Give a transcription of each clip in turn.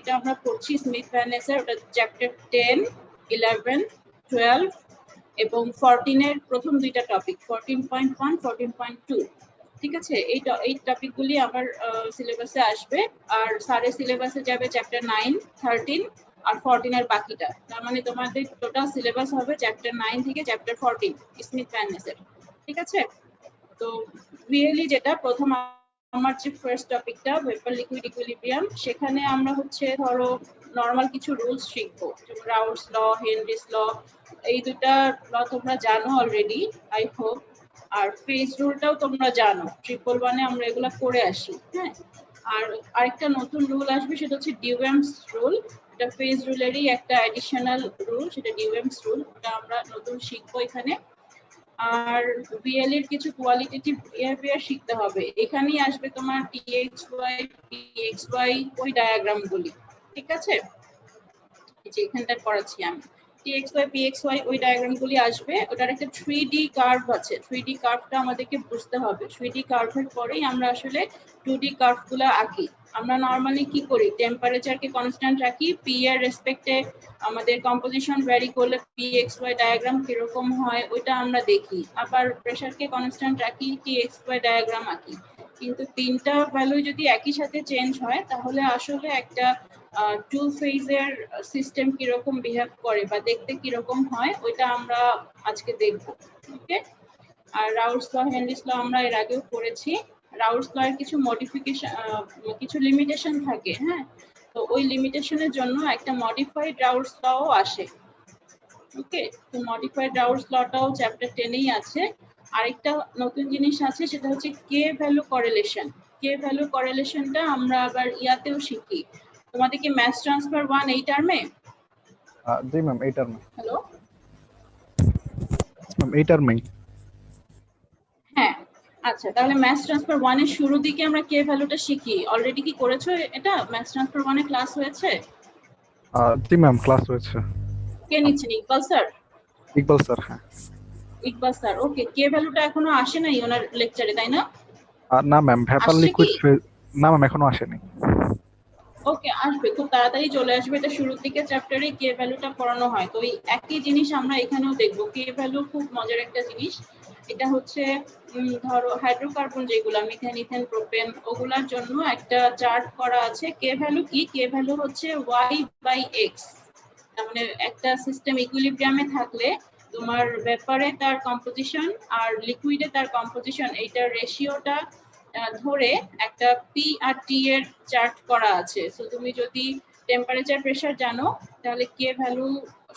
যেটা আমরা পড়ছি স্মিথ ভ্যান নেসের, ওটা চ্যাপ্টার 10, 11, 12 এবং 14 এর প্রথম দুইটা টপিক 14.1, 14.2। ঠিক আছে, এই টপিকগুলি আমার সিলেবাসে আসবে, আর স্যারের সিলেবাসে যাবে চ্যাপ্টার 9, 13 আর 14 এর বাকিটা। তার মানে তোমাদের টোটাল সিলেবাস হবে চ্যাপ্টার 9 থেকে চ্যাপ্টার 14 স্মিথ ভ্যান নেসের। ঠিক আছে, তো রিয়েলি যেটা প্রথম আমার যে ফার্স্ট টপিকটা ভেপার লিকুইড ইকুইলিব্রিয়াম, সেখানে আমরা হচ্ছে ধরো নর্মাল কিছু রুলস শিখবো, যেমন রাউলস ল, হেনরিস ল, এই দুটা ল তোমরা জানো অলরেডি আই হোপ। আর ফেজ রুলটাও তোমরা জানো, 111 এ আমরা এগুলা করে আসি। হ্যাঁ, আর আরেকটা নতুন রুল আসবে, সেটা হচ্ছে ডিউয়েমস রুল। এটা ফেজ রুলেরই একটা অ্যাডিশনাল রুল, সেটা ডিউয়েমস রুল, ওটা আমরা নতুন শিখবো এখানে। আর বিএল এর কিছু কোয়ালিটেটিভ বিহেভিয়ার শিখতে হবে। এখানেই আসবে তোমার টিএক্সওয়াই, পিএক্সওয়াই ওই ডায়াগ্রামগুলি। ঠিক আছে, যে এখানটা করাচ্ছি আমি, টিএক্সওয়াই, পিএক্সওয়াই ওই ডায়াগ্রামগুলি আসবে। ওটার একটা 3D কার্ভ আছে, 3D কার্ভটা আমাদেরকে বুঝতে হবে। 3D কার্ভের পরেই আমরা আসলে 2D কার্ভগুলো আঁকি। আমরা নরমালি কি করি, টেম্পারেচারকে কনস্ট্যান্ট রাখি, পি এর রেসপেক্টে আমাদের কম্পোজিশন ভ্যারি করলে পিএক্সওয়াই ডায়াগ্রাম কিরকম হয় ওইটা আমরা দেখি। আবার প্রেসারকে কনস্ট্যান্ট রাখি, টিএক্সওয়াই ডায়াগ্রাম আঁকি। কিন্তু তিনটা ভ্যালু যদি একই সাথে চেঞ্জ হয়, তাহলে আসলে একটা টু ফেজের সিস্টেম কিরকম বিহেভ করে বা দেখতে কিরকম হয় ওইটা আমরা আজকে দেখব। ওকে, আর রাউলস ল, হেনরিস ল আমরা এর আগেও পড়েছি। রাউলস ল এর কিছু মডিফিকেশন, কিছু লিমিটেশন থাকে। হ্যাঁ, তো ওই লিমিটেশনের জন্য একটা মডিফাইড রাউলস লও আসে। ওকে, তো মডিফাইড রাউলস লটাও চ্যাপ্টার 10 এই আছে। আরেকটা নতুন জিনিস আছে, সেটা হচ্ছে কে ভ্যালু করেলেশন। কে ভ্যালু করেলেশনটা আমরা আবার ইয়াতেও শিখি। তোমাদের কি ম্যাথ ট্রান্সফার 1 এই টার্মে? জি ম্যাম, এই টার্মে। হ্যালো ম্যাম, এই টার্মে। হ্যাঁ, আচ্ছা, তাহলে ম্যাথ ট্রান্সফার 1 এর শুরুর দিকে আমরা কে ভ্যালুটা শিখি। অলরেডি কি করেছো এটা? ম্যাথ ট্রান্সফার 1 এ ক্লাস হয়েছে? জি ম্যাম, ক্লাস হয়েছে। কে নিচ্ছেন? ইকবাল স্যার? ইকবাল স্যার, হ্যাঁ। ইকবাল স্যার, ওকে। কে ভ্যালুটা এখনো আসে নাই ওনার লেকচারে, তাই না? না ম্যাম, ভেপার আসছে লিকুইড কি? না ম্যাম, এখনো আসেনি। ওকে, আসবে, খুব তাড়াতাড়ি চলে আসবে। এটা শুরুর দিকে চ্যাপ্টারে কে ভ্যালুটা পড়ানো হয়, তো এই একই জিনিস আমরা এখানেও দেখবো। কে ভ্যালু খুব মজার একটা জিনিস। এটা হচ্ছে ধরো হাইড্রোকার্বন যেগুলো মিথেন, ইথেন, প্রোপেন, ওগুলার জন্য একটা চার্ট করা আছে। কে ভ্যালু কি? কে ভ্যালু হচ্ছে y/x। তার মানে একটা সিস্টেম ইকুইলিব্রিয়ামে থাকলে তোমার ব্যাপারে তার কম্পোজিশন আর লিকুইডে তার কম্পোজিশন, এইটার রেশিওটা ধরে একটা পি আর টি এর চার্ট করা আছে। সো তুমি যদি টেম্পারেচার, প্রেসার জানো, তাহলে কে ভ্যালু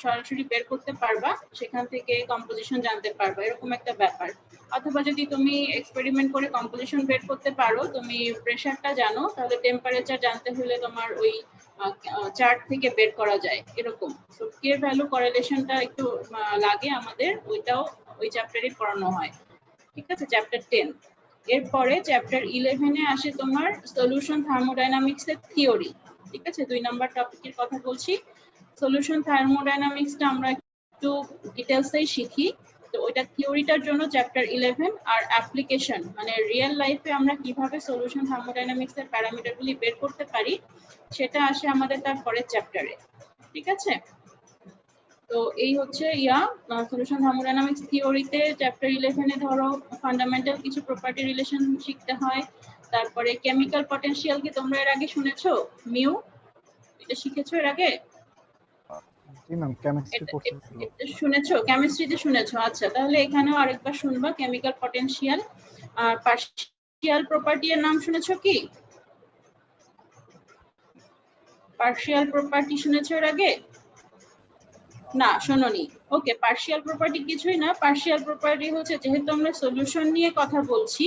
সরাসরি বের করতে পারবা, সেখান থেকে কম্পোজিশন জানতে পারবা, এরকম একটা ব্যাপার। অথবা যদি তুমি এক্সপেরিমেন্ট করে কম্পোজিশন বের করতে পারো, তুমি প্রেসারটা জানো, তাহলে টেম্পারেচার জানতে হলে তোমার ওই চার্ট থেকে বের করা যায়, এরকম। সো কে ভ্যালু করেলেশনটা একটু লাগে আমাদের, ওইটাও ওই চ্যাপ্টারে পড়ানো হয়। ঠিক আছে, চ্যাপ্টার 10। এরপরে চ্যাপ্টার 11 এ আসে তোমার সলিউশন থার্মোডাইনামিক্স এর থিওরি। ঠিক আছে, 2 নাম্বার টপিকের কথা বলছি। সলিউশন থার্মোডাইনামিক্সটা আমরা একটু ডিটেইলসেই শিখি। তো ওইটা থিওরিটার জন্য চ্যাপ্টার 11, আর অ্যাপ্লিকেশন মানে রিয়েল লাইফে আমরা কিভাবে সলিউশন থার্মোডাইনামিক্স এর প্যারামিটারগুলি বের করতে পারি, সেটা আসে আমাদের তার পরের চ্যাপ্টারে। ঠিক আছে, তো এই হচ্ছে সলিউশন থার্মোডাইনামিক্স থিওরিতে চ্যাপ্টার 11 এ ধরো ফান্ডামেন্টাল কিছু প্রপার্টি রিলেশন শিখতে হয়। তারপরে কেমিক্যাল পটেনশিয়াল কি তোমরা এর আগে শুনেছো? মিউ, এটা শিখেছো এর আগে? জি ম্যাম, কেমিস্ট্রি কোর্সে ছিল। শুনেছো, কেমিস্ট্রিতে শুনেছো? আচ্ছা, তাহলে এখানেও আরেকবার শুনবা কেমিক্যাল পটেনশিয়াল। আর পার্শিয়াল প্রপার্টি এর নাম শুনেছো কি? পার্শিয়াল প্রপার্টি শুনেছো এর আগে? না, শোনোনি। ওকে, পার্শিয়াল প্রপার্টি কিছুই না। পার্শিয়াল প্রপার্টি হচ্ছে, যেহেতু আমরা সলিউশন নিয়ে কথা বলছি,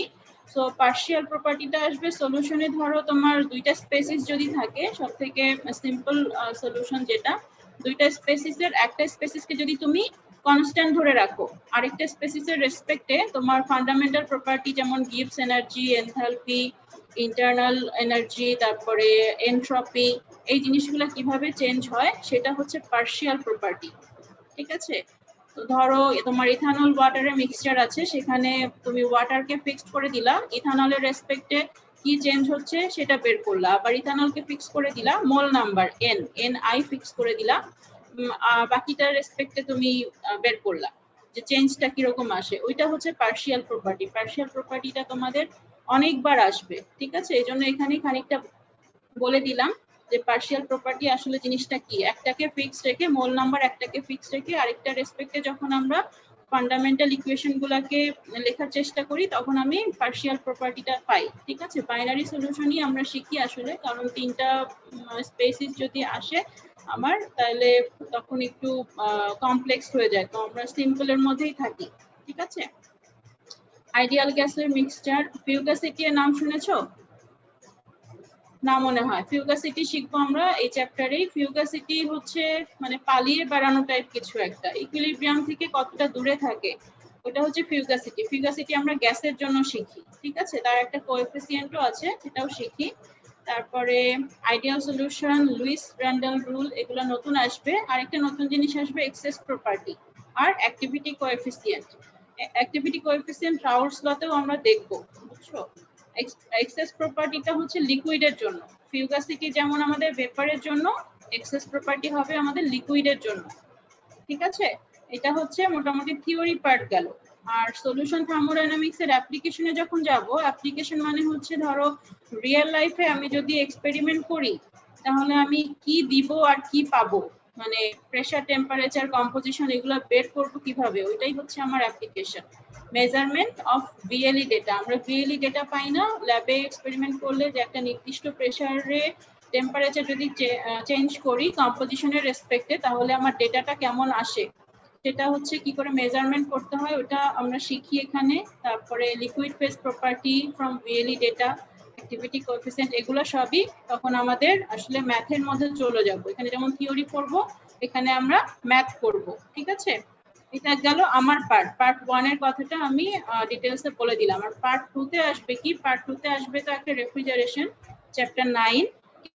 সো পার্শিয়াল প্রপার্টিটা আসবে সলিউশনে। ধরো তোমার দুইটা স্পেসিস যদি থাকে, সবথেকে সিম্পল সলিউশন যেটা, দুইটা স্পেসিসের একটা স্পেসিসকে যদি তুমি কনস্ট্যান্ট ধরে রাখো, আরেকটা স্পেসিসের রেসপেক্টে তোমার ফান্ডামেন্টাল প্রপার্টি যেমন gives energy, enthalpy, internal energy, তারপরে এনট্রপি, এই জিনিসগুলো কিভাবে চেঞ্জ হয়, সেটা হচ্ছে পার্শিয়াল প্রপার্টি। ঠিক আছে, তো ধরো তোমার ইথানল ওয়াটারের মিক্সচার আছে, সেখানে তুমি ওয়াটারকে ফিক্সড করে দিলা, ইথানলের রেসপেক্টে কি চেঞ্জ হচ্ছে সেটা বের করলা, আবার ইথানলকে ফিক্স করে দিলা, মোল নাম্বার এন ফিক্স করে দিলা, বাকিটার রেসপেক্টে তুমি বের করলা যে চেঞ্জটা কিরকম আসে। ওইটা হচ্ছে পার্শিয়াল প্রপার্টি। পার্শিয়াল প্রপার্টিটা তোমাদের অনেকবার আসবে, ঠিক আছে? এই জন্য এখানে খানিকটা বলে দিলাম যে পার্শিয়াল প্রপার্টি আসলে জিনিসটা কি। একটাকে ফিক্সড রেখে, মোল নাম্বার একটাকে ফিক্সড রেখে আরেকটা রেসপেক্টে যখন আমরা ফান্ডামেন্টাল ইকুয়েশন গুলাকে লেখার চেষ্টা করি তখন আমি পার্শিয়াল প্রপার্টিটা পাই, ঠিক আছে? বাইনারি সলিউশনই আমরা শিখি আসলে, কারণ তিনটা স্পেসিস যদি আসে আমার, তাহলে তখন একটু কমপ্লেক্স হয়ে যায়, তো আমরা সিম্পলের মধ্যেই থাকি, ঠিক আছে? আইডিয়াল গ্যাসের মিক্সচার, ফিউগাসিটি এর নাম শুনেছো? না মনে হয়। ফিউগাসিটি শিখবো আমরা এই চ্যাপ্টারে। ফিউগাসিটি হচ্ছে মানে পালিয়ে বেড়ানো টাইপ কিছু একটা, ইকুইলিব্রিয়াম থেকে কতটা দূরে থাকে, ওটা হচ্ছে ফিউগাসিটি। ফিউগাসিটি আমরা গ্যাসের জন্য শিখি, ঠিক আছে? তার একটা কোএফিসিয়েন্টও আছে, সেটাও শিখি। তারপরে ideal solution, Lewis Randall rule, এগুলো নতুন আসবে। আরেকটা নতুন জিনিস আসবে এক্সেস প্রপার্টি আর activity coefficient. Activity coefficient Raoult's লতেও আমরা দেখবো, বুঝছো? এক্সেস প্রপার্টিটা হচ্ছে লিকুইডের জন্য, ফিউগাসিটি যেমন আমাদের ভেপারের জন্য, এক্সেস প্রপার্টি হবে আমাদের লিকুইডের জন্য, ঠিক আছে? এটা হচ্ছে মোটামুটি থিওরি পার্ট গেল। আর সলিউশন থার্মোডাইনামিক্স এর অ্যাপ্লিকেশনে যখন যাব, অ্যাপ্লিকেশন মানে হচ্ছে ধরো রিয়েল লাইফে আমি যদি এক্সপেরিমেন্ট করি তাহলে আমি কি দিব আর কি পাবো, মানে প্রেসার, টেম্পারেচার, কম্পোজিশন, এগুলো বের করব কিভাবে, ওইটাই হচ্ছে আমার application. Measurement of BLE data, আমরা বিএলই ডেটা পাই না ল্যাবে এক্সপেরিমেন্ট করলে, যে একটা নির্দিষ্ট প্রেসারে টেম্পারেচার যদি চেঞ্জ করি কম্পোজিশনের রেসপেক্টে তাহলে আমার ডেটাটা কেমন আসে, সেটা হচ্ছে কি করে মেজারমেন্ট করতে হয় ওটা আমরা শিখি এখানে। তারপরে liquid phase property from BLE data, activity coefficient, এগুলো সবই তখন আমাদের আসলে ম্যাথের মধ্যে চলে যাব। এখানে যেমন থিওরি পড়ব, এখানে আমরা ম্যাথ করব, ঠিক আছে? এটা গেল আমার পার্ট 1 এর কথাটা আমি ডিটেইলসে বলে দিলাম। আর পার্ট 2 তে আসবে কি? পার্ট 2 তে আসবে তো একটা refrigeration, chapter 9,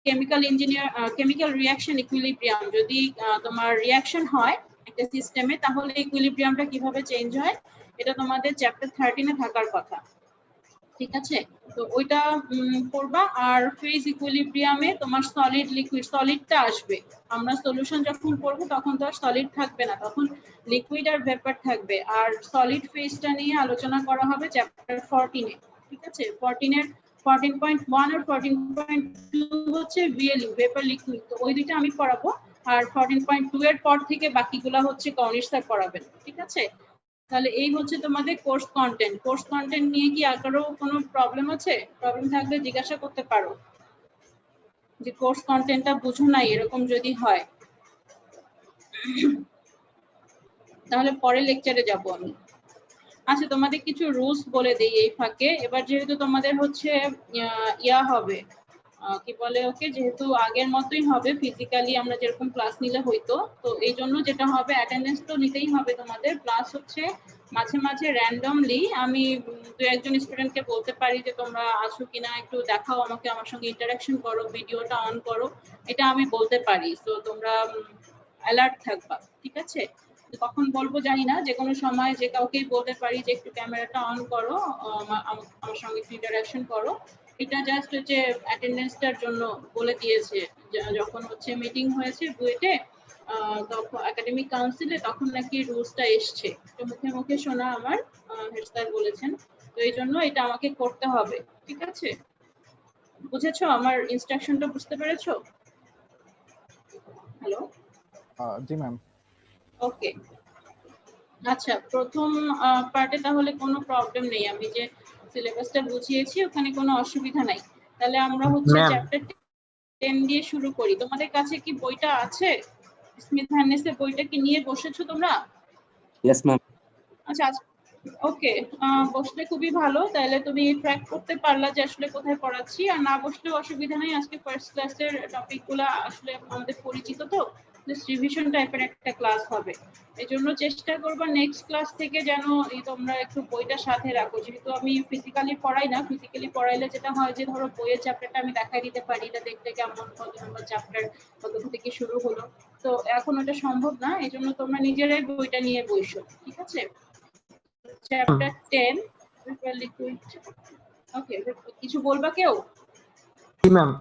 chemical engineer, chemical reaction equilibrium. যদি তোমার রিঅ্যাকশন হয় একটা সিস্টেমে তাহলে ইকুইলিব্রিয়ামটা কিভাবে চেঞ্জ হয়, এটা তোমাদের চ্যাপ্টার 13 এ থাকার কথা, ঠিক আছে? তো ওইটা পড়বা। আর ফেজ ইকুইলিব্রিয়ামে তোমার সলিড লিকুইড, সলিডটা আসবে। আমরা সলিউশন যখন পড়বো তখন তো আর সলিড থাকবে না, তখন লিকুইড আর ভেপার থাকবে। আর সলিড ফেজটা নিয়ে আলোচনা করা হবে চ্যাপ্টার 14 এ, ঠিক আছে? 14.1 আর 14.2 হচ্ছে ভিএলইউ, ভেপার লিকুইড, তো ওই দুইটা আমি পড়াবো। আর 14.2 এর পর থেকে বাকিগুলা হচ্ছে কর্নিশ স্যার পড়াবেন, ঠিক আছে? তাহলে এই হচ্ছে তোমাদের কোর্স কন্টেন্ট। কোর্স কন্টেন্ট নিয়ে কি আরো কোনো প্রবলেম আছে? প্রবলেম থাকলে জিজ্ঞাসা করতে পারো, যে কোর্স কন্টেন্টটা বুঝো নাই এরকম যদি হয় তাহলে পরে লেকচারে যাব আমি। আচ্ছা, তোমাদের কিছু রুলস বলে দেই এই ফাঁকে। এবার যেহেতু তোমাদের হচ্ছে ইয়া হবে, কি বলে ওকে, যেহেতু আগের মতোই হবে ফিজিক্যালি আমরা যেরকম ক্লাস নিলে হইতো, তো এই জন্য যেটা হবে অ্যাটেন্ডেন্স তো নিতেই হবে তোমাদের, প্লাস হচ্ছে মাঝে মাঝে র্যান্ডমলি আমি দু একজন স্টুডেন্টকে বলতে পারি যে তোমরা আছো কিনা একটু দেখাও আমাকে, আমার সঙ্গে ইন্টারাকশন করো, ভিডিওটা অন করো, এটা আমি বলতে পারি। তো তোমরা অ্যালার্ট থাকবা, ঠিক আছে? কখন বলবো জানি না, যে কোনো সময় যে কাউকেই বলতে পারি যে একটু ক্যামেরাটা অন করো, আমার সঙ্গে ইন্টারাকশন করো। এটা জাস্ট হচ্ছে অ্যাটেন্ডেন্সটার জন্য বলে দিয়েছে, যখন হচ্ছে মিটিং হয়েছে বুয়েটে, তখন একাডেমিক কাউন্সিলে, তখন নাকি রুলসটা এসছে, তো মুখে মুখে শোনা আমার হেড স্যার বলেছেন, তো এই জন্য এটা আমাকে করতে হবে, ঠিক আছে? বুঝেছো? আমার ইনস্ট্রাকশনটা বুঝতে পেরেছো? হ্যালো? জি ম্যাম। ওকে, আচ্ছা, প্রথম পার্টে তাহলে কোনো প্রবলেম নেই, আমি যে সিলেবাসটা বুঝিয়েছি ওখানে কোনো অসুবিধা নাই। তাহলে আমরা হচ্ছে ম্যাম চ্যাপ্টার 10 দিয়ে শুরু করি। তোমাদের কাছে কি বইটা আছে? স্মিথ হ্যানেসের বইটা কি নিয়ে বসেছো তোমরা? Yes ma'am. আচ্ছা, ওকে, বসলে খুবই ভালো, তাহলে তুমি ট্র্যাক করতে পারলা যে আসলে কোথায় পড়াচ্ছি। আর না বসলেও অসুবিধা নেই, আজকে ফার্স্ট ক্লাসের টপিকগুলো আসলে আমাদের পরিচিত, তো জাস্ট রিভিশন টাইপের একটা ক্লাস হবে। এই জন্য চেষ্টা করবা নেক্সট ক্লাস থেকে যেন তোমরা একটু বইটা সাথে রাখো, যেহেতু আমি ফিজিক্যালি পড়াই না। ফিজিক্যালি পড়াইলে যেটা হয় যে ধরো বইয়ের চ্যাপ্টারটা আমি দেখাই দিতে পারি, এটা দেখতে কেমন, কত নম্বর চ্যাপ্টার, কত থেকে শুরু হলো, তো এখন ওটা সম্ভব না। এই জন্য তোমরা নিজেরাই বইটা নিয়ে বইসো, ঠিক আছে? চ্যাপ্টার 10 লিকুইড ওকে, কিছু বলবা কেউ? জি ম্যাম,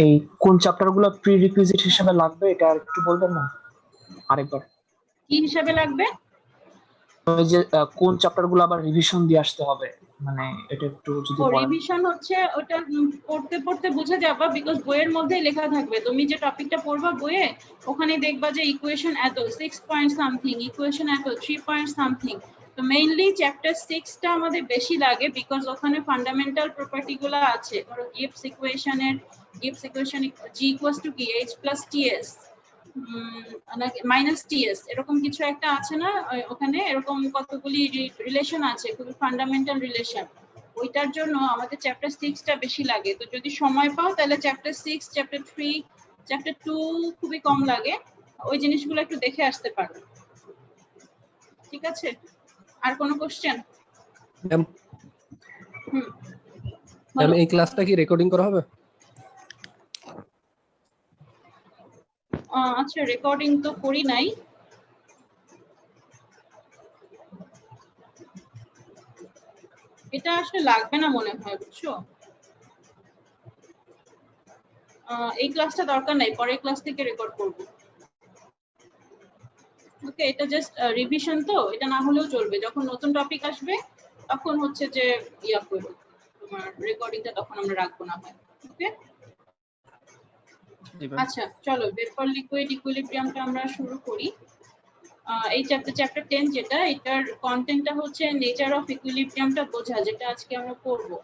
এই কোন চ্যাপ্টারগুলো প্রি রিকুইজিট হিসেবে লাগবে এটা আর একটু বলবেন না আরেকবার? কি হিসাবে লাগবে? ওই যে কোন চ্যাপ্টারগুলো আবার রিভিশন দিয়ে আসতে হবে, মানে এটা একটু যদি বলেন। রিভিশন হচ্ছে ওটা পড়তে পড়তে বুঝে যাবা, বিকজ বইয়ের মধ্যেই লেখা থাকবে। তুমি যে টপিকটা পড়বা বইয়ে, ওখানে দেখবা যে ইকুয়েশন এত 6 পয়েন্ট সামথিং, ইকুয়েশন এত 3 পয়েন্ট সামথিং। তো মেইনলি চ্যাপ্টার 6টা আমাদের বেশি লাগে, বিকজ ওখানে ফান্ডামেন্টাল প্রপার্টি গুলো আছে। ধরো গিভস ইকুয়েশনের জি ইকুয়ালস টু কি, H plus TS minus TS, এরকম কিছু একটা আছে না ওখানে? এরকম কতগুলি রিলেশন আছে, খুবই ফান্ডামেন্টাল রিলেশন। ওইটার জন্য আমাদের চ্যাপ্টার 6টা বেশি লাগে। তো যদি সময় পাও তাহলে চ্যাপ্টার 6, চ্যাপ্টার 3, চ্যাপ্টার 2 খুবই কম লাগে। ওই জিনিসগুলো একটু দেখে আসতে পারো। ঠিক আছে, আর কোনো কোশ্চেন? ম্যাম, ম্যাম এই ক্লাসটা কি রেকর্ডিং করা হবে? আচ্ছা, রেকর্ডিং তো করি নাই। এটা আসলে লাগবে না মনে হয়, বুঝছো? এই ক্লাসটা দরকার নাই, পরের ক্লাস থেকে রেকর্ড করব। ওকে, এটা জাস্ট রিভিশন, তো এটা না হলেও চলবে। যখন নতুন টপিক আসবে তখন হচ্ছে যে ইয়া করব, তোমার রেকর্ডিংটা তখন আমরা রাখবো না হয়। ওকে, আচ্ছা চলো ভেপর লিকুইড ইকুইলিব্রিয়ামটা আমরা শুরু করি। এই চ্যাপ্টার 10 যেটা, এটার কন্টেন্টটা হচ্ছে নেচার অফ ইকুইলিব্রিয়ামটা বোঝা, যেটা আজকে আমরা পড়বো।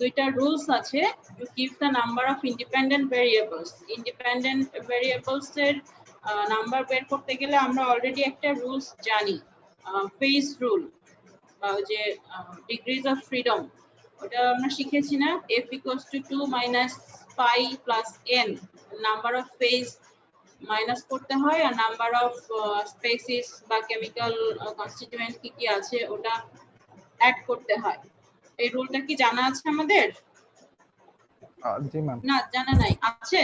দুইটা রুলস আছে, to give the number of independent variables. Independent variables এর নাম্বার বের করতে গেলে আমরা অলরেডি একটা রুলস জানি, ফেজ রুল, যে ডিগ্রিজ অফ ফ্রিডম, ওটা আমরা শিখেছি না? f equals to 2 minus pi plus n, number of phase minus করতে হয়, আর নাম্বার অফ স্পেসিস বা কেমিক্যাল কনস্টিটিউয়েন্ট কি কি আছে ওটা অ্যাড করতে হয়। এই রুলটা কি জানা আছে আমাদের? জি ম্যাম। না, জানা নাই? আছে।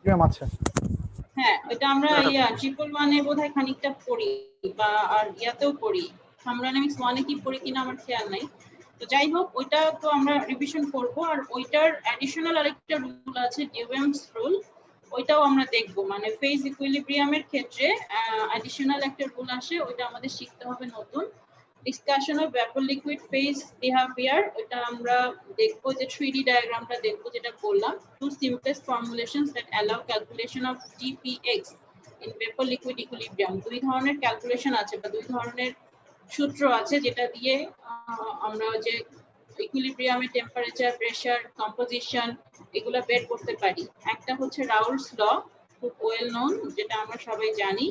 জি ম্যাম, আছে। হ্যাঁ, এটা আমরা ট্রিপল ওয়ানে বোধহয় খানিকটা পড়ি, বা আর ইয়াতেও পড়ি। থার্মোডাইনামিক্স ওয়ানে কি পড়ি কিনা আমার খেয়াল নাই। তো যাই হোক, ওইটা তো আমরা রিভিশন করব। আর ওইটার অ্যাডিশনাল আরেকটা রুল আছে, ডিউয়েমস রুল, ওইটাও আমরা দেখব। মানে ফেজ ইকুইলিব্রিয়ামের ক্ষেত্রে অ্যাডিশনাল একটা রুল আসে, ওইটা আমাদের শিখতে হবে নতুন। Discussion of vapour liquid phase behaviour, ওটা আমরা দেখবো। যে 3D ডায়াগ্রামটা দেখবো, যেটা বললাম। Two simplest formulations that allow calculation of dpx in vapour liquid equilibrium. দুই ধরনের ক্যালকুলেশন আছে, বা দুই ধরনের সূত্র আছে, যেটা দিয়ে আমরা যে ইকুইলিব্রিয়ামের টেম্পারেচার, প্রেসার, কম্পোজিশন এগুলো বের করতে পারি। একটা হচ্ছে রাউলস ল, খুব ওয়েল নোন, যেটা আমরা সবাই জানি,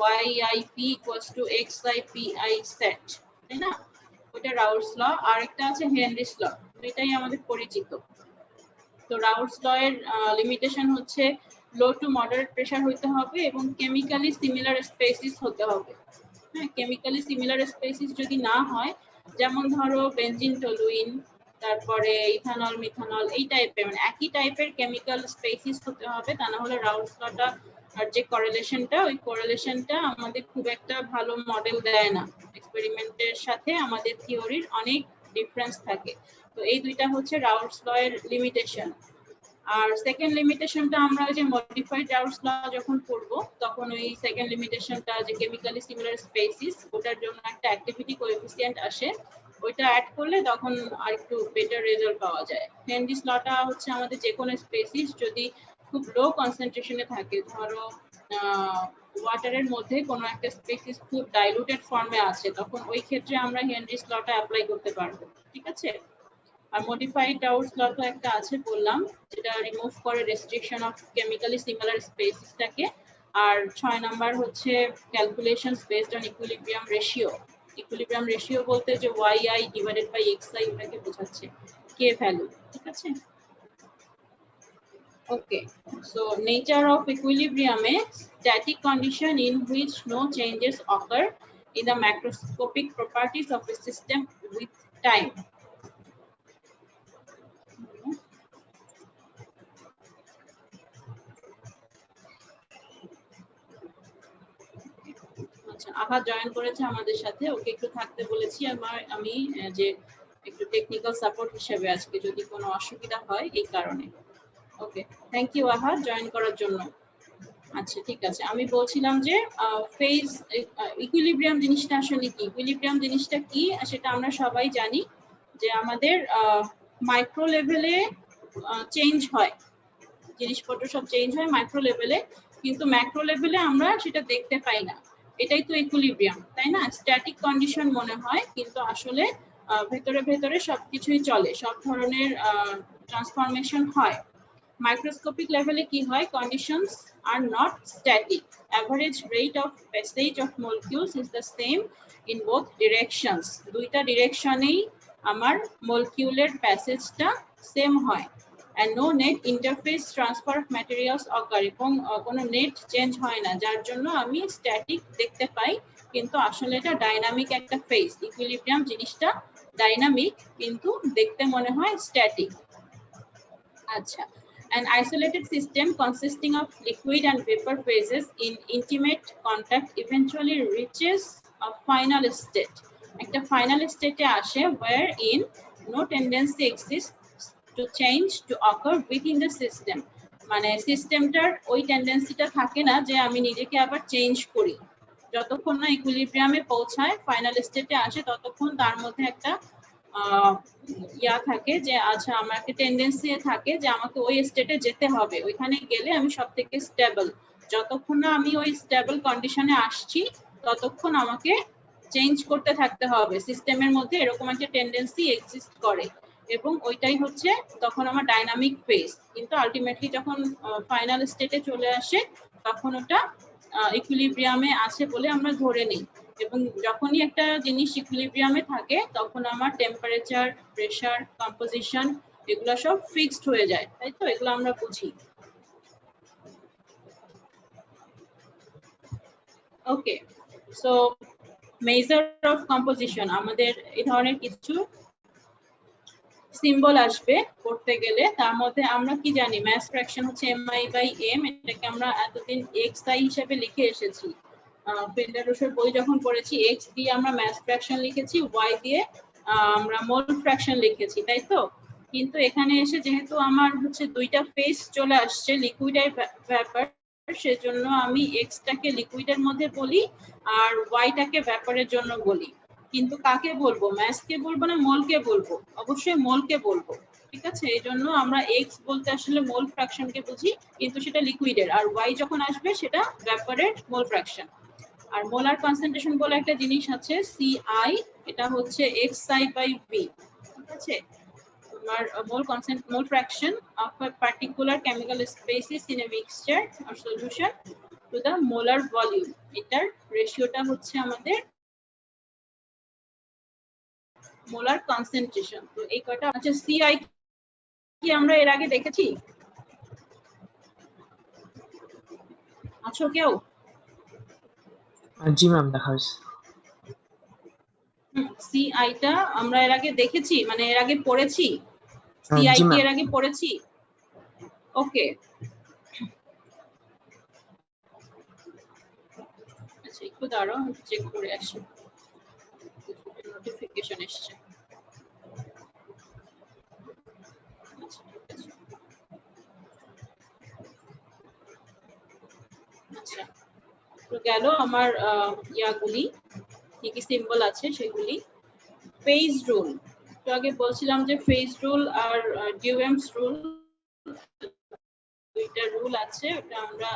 YIP equals to XIPI set, তাই না? ওটা রাউলস ল। আর একটা আছে হেনরিস ল, দুইটাই আমাদের পরিচিত। তো রাউলস ল এর লিমিটেশন হচ্ছে লো টু মডারেট প্রেসার হইতে হবে এবং কেমিক্যালি সিমিলার স্পেসিস হতে হবে। হ্যাঁ, কেমিক্যালি সিমিলার স্পেসিস যদি না হয়, যেমন ধরো বেনজিন টলুইন, তারপরে ইথানল মিথানল, এই টাইপের, মানে একই টাইপের কেমিক্যাল স্পেসিস হতে হবে, তা না হলে রাউলস লটা আর যে করেলেশনটা, ওই করেলেশনটা আমাদের খুব একটা ভালো মডেল দেয় না। এক্সপেরিমেন্টের সাথে আমাদের থিওরির অনেক ডিফারেন্স থাকে। তো এই দুইটা হচ্ছে রাউলস ল এর লিমিটেশন। আর সেকেন্ড লিমিটেশনটা আমরা যে মডিফাইড রাউলস ল যখন পড়বো, তখন ওই সেকেন্ড লিমিটেশনটা, যে কেমিক্যালি সিমিলার স্পেসিস, ওটার জন্য একটা অ্যাক্টিভিটি কোএফিসিয়েন্ট আসে, ওইটা অ্যাড করলে তখন আর একটু বেটার রেজাল্ট পাওয়া যায়। হেনরিস লটা হচ্ছে আমাদের যে কোনো স্পেসিস যদি খুব লো কনসেন্ট্রেশনে থাকে, ধরো ওয়াটারের মধ্যে কোনো একটা স্পেসিস খুব ডাইলুটেড ফর্মে আছে, তখন ওই ক্ষেত্রে আমরা হেনরিস লটা অ্যাপ্লাই করতে পারবো। ঠিক আছে? আর মডিফাইড রাউলস ল তো একটা আছে বললাম, যেটা রিমুভ করে রেস্ট্রিকশন অফ কেমিক্যালি সিমিলার স্পেসিসটাকে। আর 6 নাম্বার হচ্ছে calculations based on equilibrium ratio. Equilibrium ratio বলতে যে YI ডিভাইডেড বাই XI, ওটাকে বোঝাচ্ছে, কে ভ্যালু। ঠিক আছে? Okay, so nature of equilibrium is static condition in which no changes occur in the macroscopic properties of a system with time. আচ্ছা, আহা join করেছে আমাদের সাথে, ওকে একটু থাকতে বলেছি। আমি যে একটু টেকনিক্যাল সাপোর্ট হিসেবে আজকে, যদি কোনো অসুবিধা হয় এই কারণে। ওকে, থ্যাংক ইউ আহাদ জয়েন করার জন্য। আচ্ছা ঠিক আছে, আমি বলছিলাম যে ফেজ ইকুইলিব্রিয়াম জিনিসটা আসলে কি। ইকুইলিব্রিয়াম জিনিসটা কি সেটা আমরা সবাই জানি, যে আমাদের মাইক্রো লেভেলে চেঞ্জ হয়, জিনিসপত্র সব চেঞ্জ হয় মাইক্রো লেভেলে, কিন্তু ম্যাক্রো লেভেলে আমরা সেটা দেখতে পাই না। এটাই তো ইকুইলিব্রিয়াম, তাই না? স্ট্যাটিক কন্ডিশন মনে হয়, কিন্তু আসলে ভেতরে ভেতরে সবকিছুই চলে, সব ধরনের ট্রান্সফরমেশন হয়। Microscopic level কি হয়, conditions are not static. Average rate of passage of molecules is the same in both directions. দুইটা ডিরেকশনেই আমার molecule প্যাসেজটা সেম হয়, and no net interface transfer of materials occur, এবং কোনো নেট চেঞ্জ হয় না, যার জন্য আমি স্ট্যাটিক দেখতে পাই, কিন্তু আসলে এটা ডাইনামিক একটা ফেজ। ইকুইলিব্রিয়াম জিনিসটা ডাইনামিক, কিন্তু দেখতে মনে হয় স্ট্যাটিক। আচ্ছা, an isolated system consisting of liquid and vapor phases in intimate contact eventually reaches a final state. একটা final state এ আসে wherein no tendency exists to change to occur within the system. মানে সিস্টেমটার ওই টেন্ডেন্সিটা থাকে না যে আমি নিজেকে আবার চেঞ্জ করি। যতক্ষণ না ইকুইলিব্রিয়ামে পৌঁছায়, ফাইনাল স্টেটে আসে, ততক্ষণ তার মধ্যে একটা ইয়া থাকে যে আচ্ছা আমার একটা টেন্ডেন্সি থাকে যে আমাকে ওই স্টেটে যেতে হবে, ওইখানে গেলে আমি সব থেকে স্টেবল। যতক্ষণ না আমি ওই স্টেবল কন্ডিশনে আসছি, ততক্ষণ আমাকে চেঞ্জ করতে থাকতে হবে। সিস্টেমের মধ্যে এরকম একটা টেন্ডেন্সি এক্সিস্ট করে, এবং ওইটাই হচ্ছে তখন আমার ডাইনামিক ফেজ। কিন্তু আলটিমেটলি যখন ফাইনাল স্টেটে চলে আসে, তখন ওটা ইকুইলিব্রিয়ামে আছে বলে আমরা ধরে নিই। এবং যখনই একটা জিনিস ইকুইলিব্রিয়ামে থাকে, তখন আমার টেম্পারেচার, প্রেসার, কম্পোজিশন এগুলো সব ফিক্সড হয়ে যায়, তাই তো? এগুলো আমরা বুঝি। ওকে, সো মেজার অফ কম্পোজিশন, আমাদের এই ধরনের কিছু সিম্বল আসবে করতে গেলে। তার মধ্যে আমরা কি জানি, মাস ফ্র্যাকশন হচ্ছে mi/m, এটাকে আমরা এতদিন xi হিসেবে লিখে এসেছি। ফিল্ডারসের বই যখন পড়েছি, x দিয়ে আমরা মাস ফ্র্যাকশন লিখেছি, y দিয়ে আমরা মোল ফ্র্যাকশন লিখেছি, তাই তো? কিন্তু এখানে এসে যেহেতু আমার হচ্ছে দুইটা ফেজ চলে আসছে, লিকুইড আর ভ্যাপার, সেজন্য আমি এক্সটাকে লিকুইডের মধ্যে বলি আর ওয়াইটাকে ভ্যাপারের জন্য বলি। কিন্তু কাকে বলবো, ম্যাসকে বলবো না মোলকে বলবো? অবশ্যই মোলকে বলবো, ঠিক আছে? এই জন্য আমরা এক্স বলতে আসলে মোল ফ্র্যাকশনকে বুঝি, কিন্তু সেটা লিকুইডের, আর ওয়াই যখন আসবে সেটা ভ্যাপারের মোল ফ্র্যাকশন। আর মোলার কনসেন্ট্রেশন বলে একটা জিনিস আছে সিআই, এটা হচ্ছে xi/v, ঠিক আছে? তোমার mole fraction of a particular chemical species in a mixture or solution to the molar volume, এটার রেশিওটা হচ্ছে আমাদের মোলার কনসেন্ট্রেশন। তো এই কয়টা। আচ্ছা, সিআই কি আমরা এর আগে দেখেছি? আছো কেউ? জি ম্যাম, দেখা হয়েছে। সিআইটা আমরা এর আগে দেখেছি, মানে এর আগে পড়েছি? সিআই কি এর আগে পড়েছি? ওকে, আচ্ছা একটু দাঁড়াও, চেক করে আসি, নোটিফিকেশন এসেছে। আচ্ছা, তো গেল আমার ইয়াগুলি, কি কি সিম্বল আছে সেগুলি। ফেজ রুল, তো আগে বলছিলাম যে ফেজ রুল আর ডিউএমস রুল, দুইটা রুল আছে, ওটা আমরা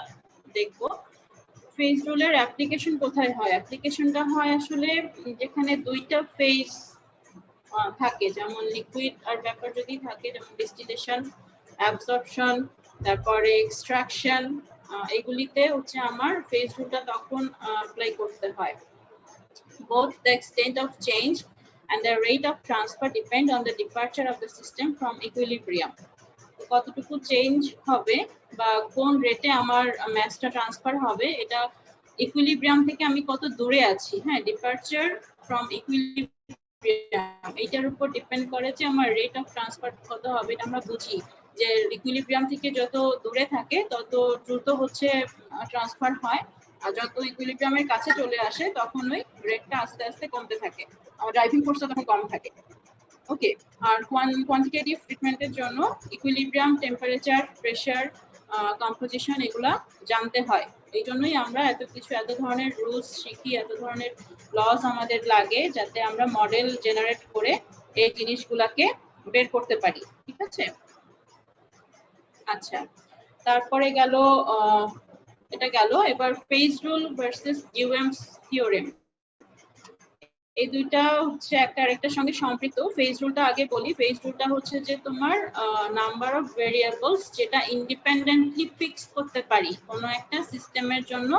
দেখব। ফেজ রুলের অ্যাপ্লিকেশন কোথায় হয়? অ্যাপ্লিকেশনটা হয় আসলে যেখানে দুইটা ফেজ থাকে, যেমন লিকুইড আর ভ্যাপার যদি থাকে, যেমন ডিস্টিলেশন, অ্যাবসর্পশন, তারপরে এক্সট্রাকশন, এগুলিতে হচ্ছে আমার ফেজ রুলটা তখন অ্যাপ্লাই করতে হয়। Both the extent of change and the rate of transfer depend on the departure of the system from equilibrium. কতটুকু চেঞ্জ হবে বা কোন রেটে আমার ম্যাসটা ট্রান্সফার হবে, এটা ইকুইলিব্রিয়াম থেকে আমি কত দূরে আছি। হ্যাঁ, ডিপারচার ফ্রম ইকুইলিব্রিয়াম, এটার উপর ডিপেন্ড করে যে আমার রেট অফ ট্রান্সফার কত হবে। এটা আমরা বুঝি যে ইকুইলিব্রিয়াম থেকে যত দূরে থাকে তত দ্রুত হচ্ছে ট্রান্সফার হয়, আর যত ইকুইলিব্রিয়ামের কাছে চলে আসে তখন ওই রেটটা আস্তে আস্তে কমতে থাকে, আর ড্রাইভিং ফোর্সটা তখন কম থাকে। ওকে, আর কোয়ান্টিটেটিভ ট্রিটমেন্টের জন্য ইকুইলিব্রিয়াম, টেম্পারেচার, প্রেসার, কম্পোজিশন এগুলা জানতে হয়। এই জন্যই আমরা এত ধরনের রুলস শিখি, এত ধরনের লস আমাদের লাগে, যাতে আমরা মডেল জেনারেট করে এই জিনিসগুলাকে বের করতে পারি। ঠিক আছে, আচ্ছা, তারপরে গেল এটা গেল। এবার ফেজ রুল ভার্সেস ডিউএমস থিওরেম, এই দুইটা হচ্ছে একটা আরেকটার সঙ্গে সম্পৃক্ত। ফেজ রুলটা আগে বলি। ফেজ রুলটা হচ্ছে যে তোমার নাম্বার অফ ভেরিয়েবলস যেটা ইন্ডিপেন্ডেন্টলি ফিক্স করতে পারি কোনো একটা সিস্টেমের জন্য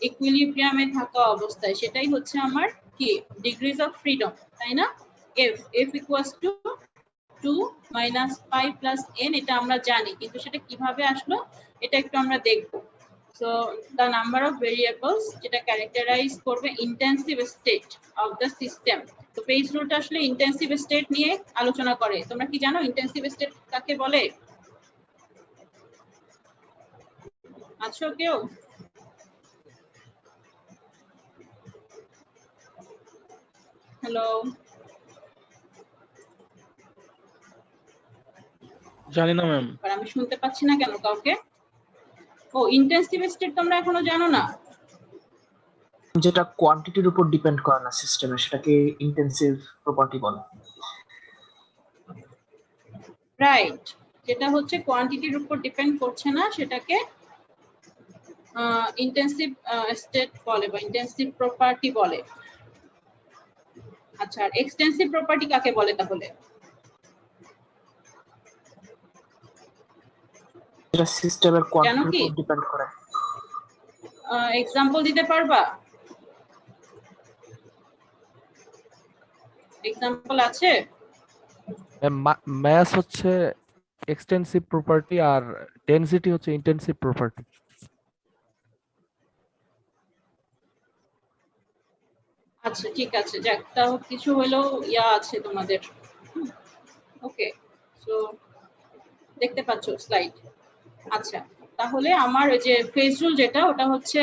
ইকুইলিব্রিয়ামে থাকা অবস্থায়, সেটাই হচ্ছে আমার কি ডিগ্রিজ অফ ফ্রিডম, তাই না? f equals to 2 minus pi plus n, এটা আমরা জানি, কিন্তু সেটা কিভাবে আসলো এটা একটু আমরা দেখবো। So the number of variables যেটা characterize করবে intensive state of the system। তো phase rule টা আসলে intensive state নিয়ে আলোচনা করে। তোমরা কি জানো intensive state কাকে বলে? আছো কেউ? হ্যালো, জানি না ম্যাম। আর আমি শুনতে পাচ্ছি না কেন কাউকে? ও, ইন্টেন্সিভ স্টেট তোমরা এখনো জানো না? যেটা কোয়ান্টিটির উপর ডিপেন্ড করে না সিস্টেমে, সেটাকে ইন্টেন্সিভ প্রপার্টি বলে। রাইট, যেটা হচ্ছে কোয়ান্টিটির উপর ডিপেন্ড করছে না সেটাকে ইন্টেন্সিভ স্টেট বলে বা ইন্টেন্সিভ প্রপার্টি বলে। আচ্ছা, আর এক্সটেন্সিভ প্রপার্টি কাকে বলে তাহলে? যেটা সিস্টেমের কোয়ান্টিটির কি? উপর ডিপেন্ড করে। এক্সাম্পল দিতে পারবা? এক্সাম্পল আছে? ম্যাস হচ্ছে এক্সটেন্সিভ প্রপার্টি আর ডেনসিটি হচ্ছে ইন্টেন্সিভ প্রপার্টি। আচ্ছা ঠিক আছে, যাক, তাও কিছু হলেও ইয়া আছে তোমাদের। ওকে, সো দেখতে পাচ্ছো স্লাইড? আচ্ছা, তাহলে আমার ওই যে ফেজ রুল যেটা, ওটা হচ্ছে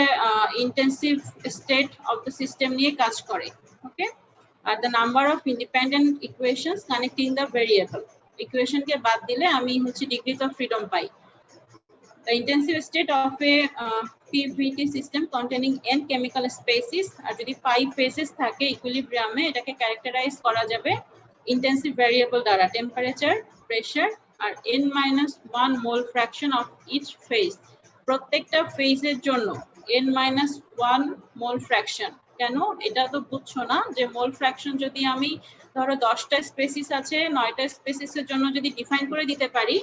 intensive state of the system নিয়ে কাজ করে। ওকে, আর the number of independent equations connecting the variable, ইকুয়েশনকে বাদ দিলে আমি হচ্ছে ডিগ্রিজ অফ ফ্রিডম পাই। The intensive state of a PVT system containing n chemical species আর যদি 5 phases থাকে ইকুইলিব্রিয়ামে, এটাকে ক্যারেক্টারাইজ করা যাবে ইন্টেন্সিভ ভেরিয়েবল দ্বারা, টেম্পারেচার, প্রেসার আর n-1 mole fraction of each phase. প্রত্যেকটা ফেজের জন্য n-1 মোল ফ্র্যাকশন। কেন? এটা তো বুঝছো না যে মোল ফ্র্যাকশন যদি আমি ধরো 10টা স্পেসিস আছে, 9টা স্পেসিসের জন্য যদি ডিফাইন করে দিতে পারি,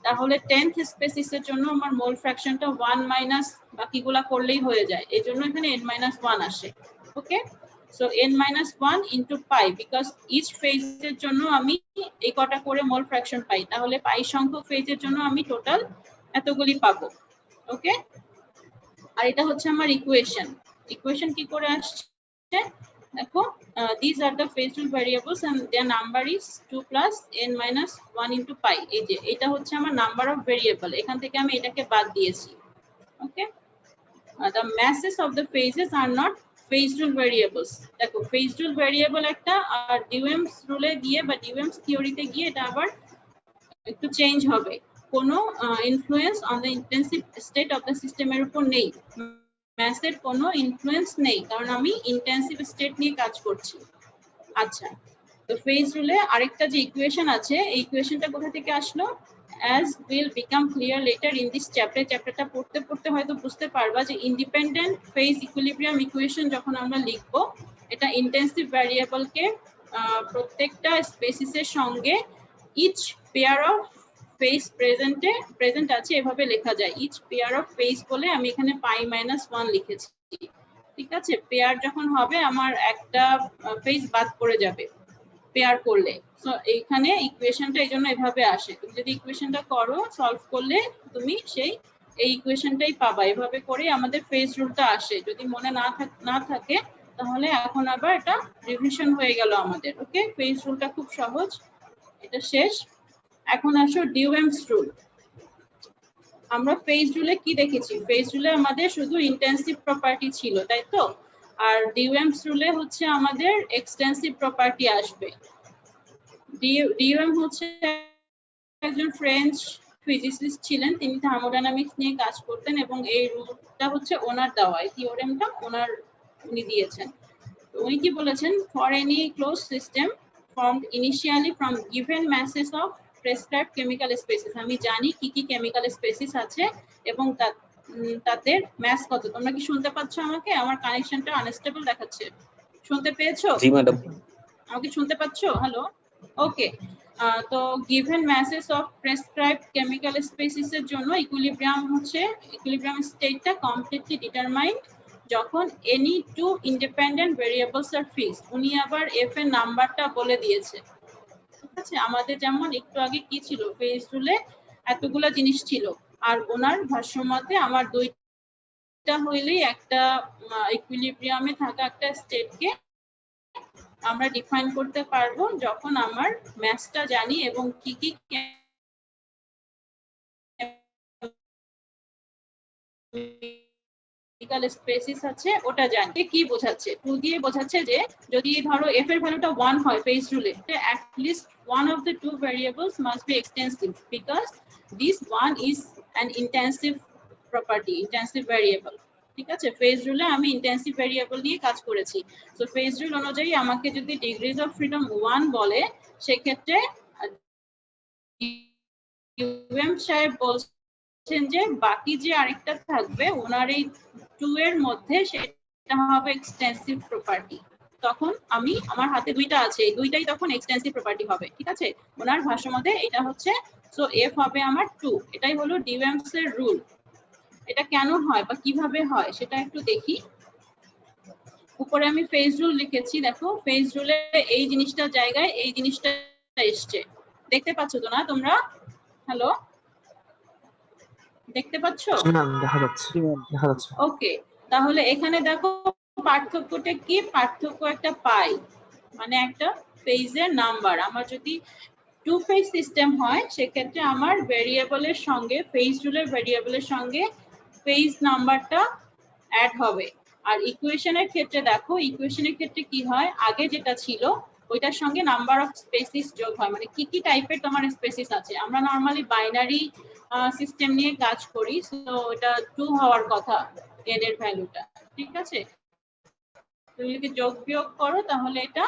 তাহলে 10th স্পেসিসের জন্য আমার মোল ফ্র্যাকশনটা 1 মাইনাস বাকিগুলা করলেই হয়ে যায়। এই জন্য এখানে n-1 আসে। Okay, so n-1 into pi, because each ফেজের জন্য আমি এই কটা করে মোল ফ্র্যাকশন পাই, তাহলে পাই সংখ্যক ফেজের জন্য আমি টোটাল এতগুলি পাবো। ওকে, আর এটা হচ্ছে আমার ইকুয়েশন। ইকুয়েশন কি করে আসছে দেখো, these are the phase rule variables and their number is 2 plus n-1 into pi। এই যে এটা হচ্ছে আমার নাম্বার অফ ভেরিয়েবল, এখান থেকে আমি এটাকে বাদ দিয়েছি। ওকে, the masses of the phases are not phase rule variables। দেখো phase rule variable একটা, আর ডিউএমস রুলে গিয়ে বা ডিউএমস থিওরিতে গিয়ে এটা আবার একটু চেঞ্জ হবে। কোনো influence on the intensive state of the সিস্টেমের উপর নেই, ম্যাসের কোনো ইনফ্লুয়েন্স নেই, কারণ আমি ইন্টেন্সিভ স্টেট নিয়ে কাজ করছি। আচ্ছা, তো ফেজ রুলে আরেকটা যে ইকুয়েশন আছে, এই ইকুয়েশনটা কোথা থেকে আসলো? as will become clear later in this chapter, চ্যাপ্টারটা পড়তে পড়তে হয়তো বুঝতে পারবা যে ইন্ডিপেন্ডেন্ট ফেজ ইকুইলিব্রিয়াম ইকুয়েশন যখন আমরা লিখবো, এটা ইন্টেন্সিভ ভ্যারিয়েবলকে প্রত্যেকটা স্পেসিসের সঙ্গে each pair of phase present আছে এভাবে লেখা যায়। ইচ পেয়ার অফ ফেজ বলে আমি এখানে পাই-1 লিখেছি। ঠিক আছে, পেয়ার যখন হবে আমার একটা ফেজ বাদ পড়ে যাবে পেয়ার করলে। সো এইখানে ইকুয়েশনটা এই জন্য এভাবে আসে। তুমি যদি ইকুয়েশনটা করো, সলভ করলে তুমি সেই এই ইকুয়েশনটাই পাবা। এভাবে করে আমাদের ফেজ রুলটা আসে। যদি মনে না থাকে তাহলে এখন আবার এটা রিভিশন হয়ে গেল আমাদের। ওকে, ফেজ রুলটা খুব সহজ, এটা শেষ। এখন আসো ডিউএমস রুল। আমরা ফেজ রুলে কি দেখেছি? ফেজ রুলে আমাদের শুধু ইন্টেন্সিভ প্রপার্টি ছিল, তাই তো? আর ডিউএমস রুলে হচ্ছে আমাদের এক্সটেন্সিভ প্রপার্টি আসবে। ডিএম হচ্ছে একজন ফ্রেঞ্চ ফিজিসিস্ট ছিলেন, তিনি থার্মোডাইনামিক্স নিয়ে কাজ করতেন এবং এই রুলটা হচ্ছে ওনার দেওয়া, এই থিওরেমটা উনি দিয়েছেন। তো উনি কি বলেছেন, for any close system formed initially from given masses of prescribed chemical species, আমি জানি কি কি কেমিক্যাল স্পেসিস আছে এবং তাদের ম্যাস কত। তোমরা কি শুনতে পাচ্ছ আমাকে? আমার কানেকশনটা আনস্টেবল দেখাচ্ছে, শুনতে পেয়েছো? জি ম্যাডাম। আমাকে শুনতে পাচ্ছো? হ্যালো, ওকে। তো given masses of prescribed chemical species এর জন্য ইকুইলিব্রিয়াম স্টেটটা কমপ্লিটলি ডিটারমাইন্ড যখন এনি টু ইন্ডিপেন্ডেন্ট ভেরিয়েবলস আর ফিক্সড। উনি আবার এফ এর নাম্বারটা বলে দিয়েছে, ঠিক আছে? আমাদের যেমন একটু আগে কি ছিল, ফেজ রুলে এতগুলা জিনিস ছিল, আর ওনার ভাষ্যমতে আমার দুইটা হইলেই একটা ইকুইলিব্রিয়ামে থাকা একটা স্টেটকে আমরা ডিফাইন করতে পারবো যখন আমার ম্যাথটা জানি এবং কি কি কেমিক্যাল স্পেসিস আছে ওটা জানি। কি বোঝাচ্ছে? টু দিয়ে বোঝাচ্ছে যে যদি ধরো এফ এর ভ্যালুটা 1 হয় phase রুলে, at least one of the two variables must be extensive because this one is an intensive property, intensive variable, ঠিক আছে? ফেজ রুলে আমি ইন্টেন্সিভ ভেরিয়েবল নিয়ে কাজ করেছি। তো ফেজ রুল অনুযায়ী আমাকে যদি ডিগ্রিজ অফ ফ্রিডম 1 বলে, সেক্ষেত্রে ইউএম সাহেব বলছেন যে বাকি যে আরেকটা থাকবে ওনার এই 2 এর মধ্যে, সেটা হবে এক্সটেন্সিভ প্রপার্টি। তখন আমার হাতে দুইটা আছে, এই দুইটাই তখন এক্সটেন্সিভ প্রপার্টি হবে, ঠিক আছে? ওনার ভাষ্যমতে এটা হচ্ছে, সো এফ হবে আমার 2। এটাই হলো ডিউএমস এর রুল। এটা কেন হয় বা কিভাবে হয় সেটা একটু দেখি। উপরে আমি ফেজ রুল লিখেছি, দেখো ফেজ রুলে এই জিনিসটার জায়গায় এই জিনিসটা এসছে, দেখতে পাচ্ছ তো না তোমরা? হ্যালো, দেখতে পাচ্ছ? ম্যাম দেখা যাচ্ছে, দেখা যাচ্ছে। ওকে, তাহলে এখানে দেখো পার্থক্যটা কি? পার্থক্য একটা পাই, মানে একটা ফেজের নাম্বার। আমার যদি টু ফেজ সিস্টেম হয়, সেক্ষেত্রে আমার ভেরিয়েবলের সঙ্গে, ফেজ রুলের ভেরিয়েবলের সঙ্গে ফেজ নাম্বারটা অ্যাড হবে। আর ইকুয়েশনের ক্ষেত্রে দেখো, ইকুয়েশনের ক্ষেত্রে কি হয়, আগে যেটা ছিল ওইটার সঙ্গে নাম্বার অফ স্পেসিস যোগ হয়, মানে কি কি টাইপের তোমার স্পেসিস আছে। আমরা নরমালি বাইনারি সিস্টেম নিয়ে কাজ করি, সো এটা 2 হওয়ার কথা n এর ভ্যালুটা, ঠিক আছে? তুমি যদি যোগ বিয়োগ করো তাহলে এটা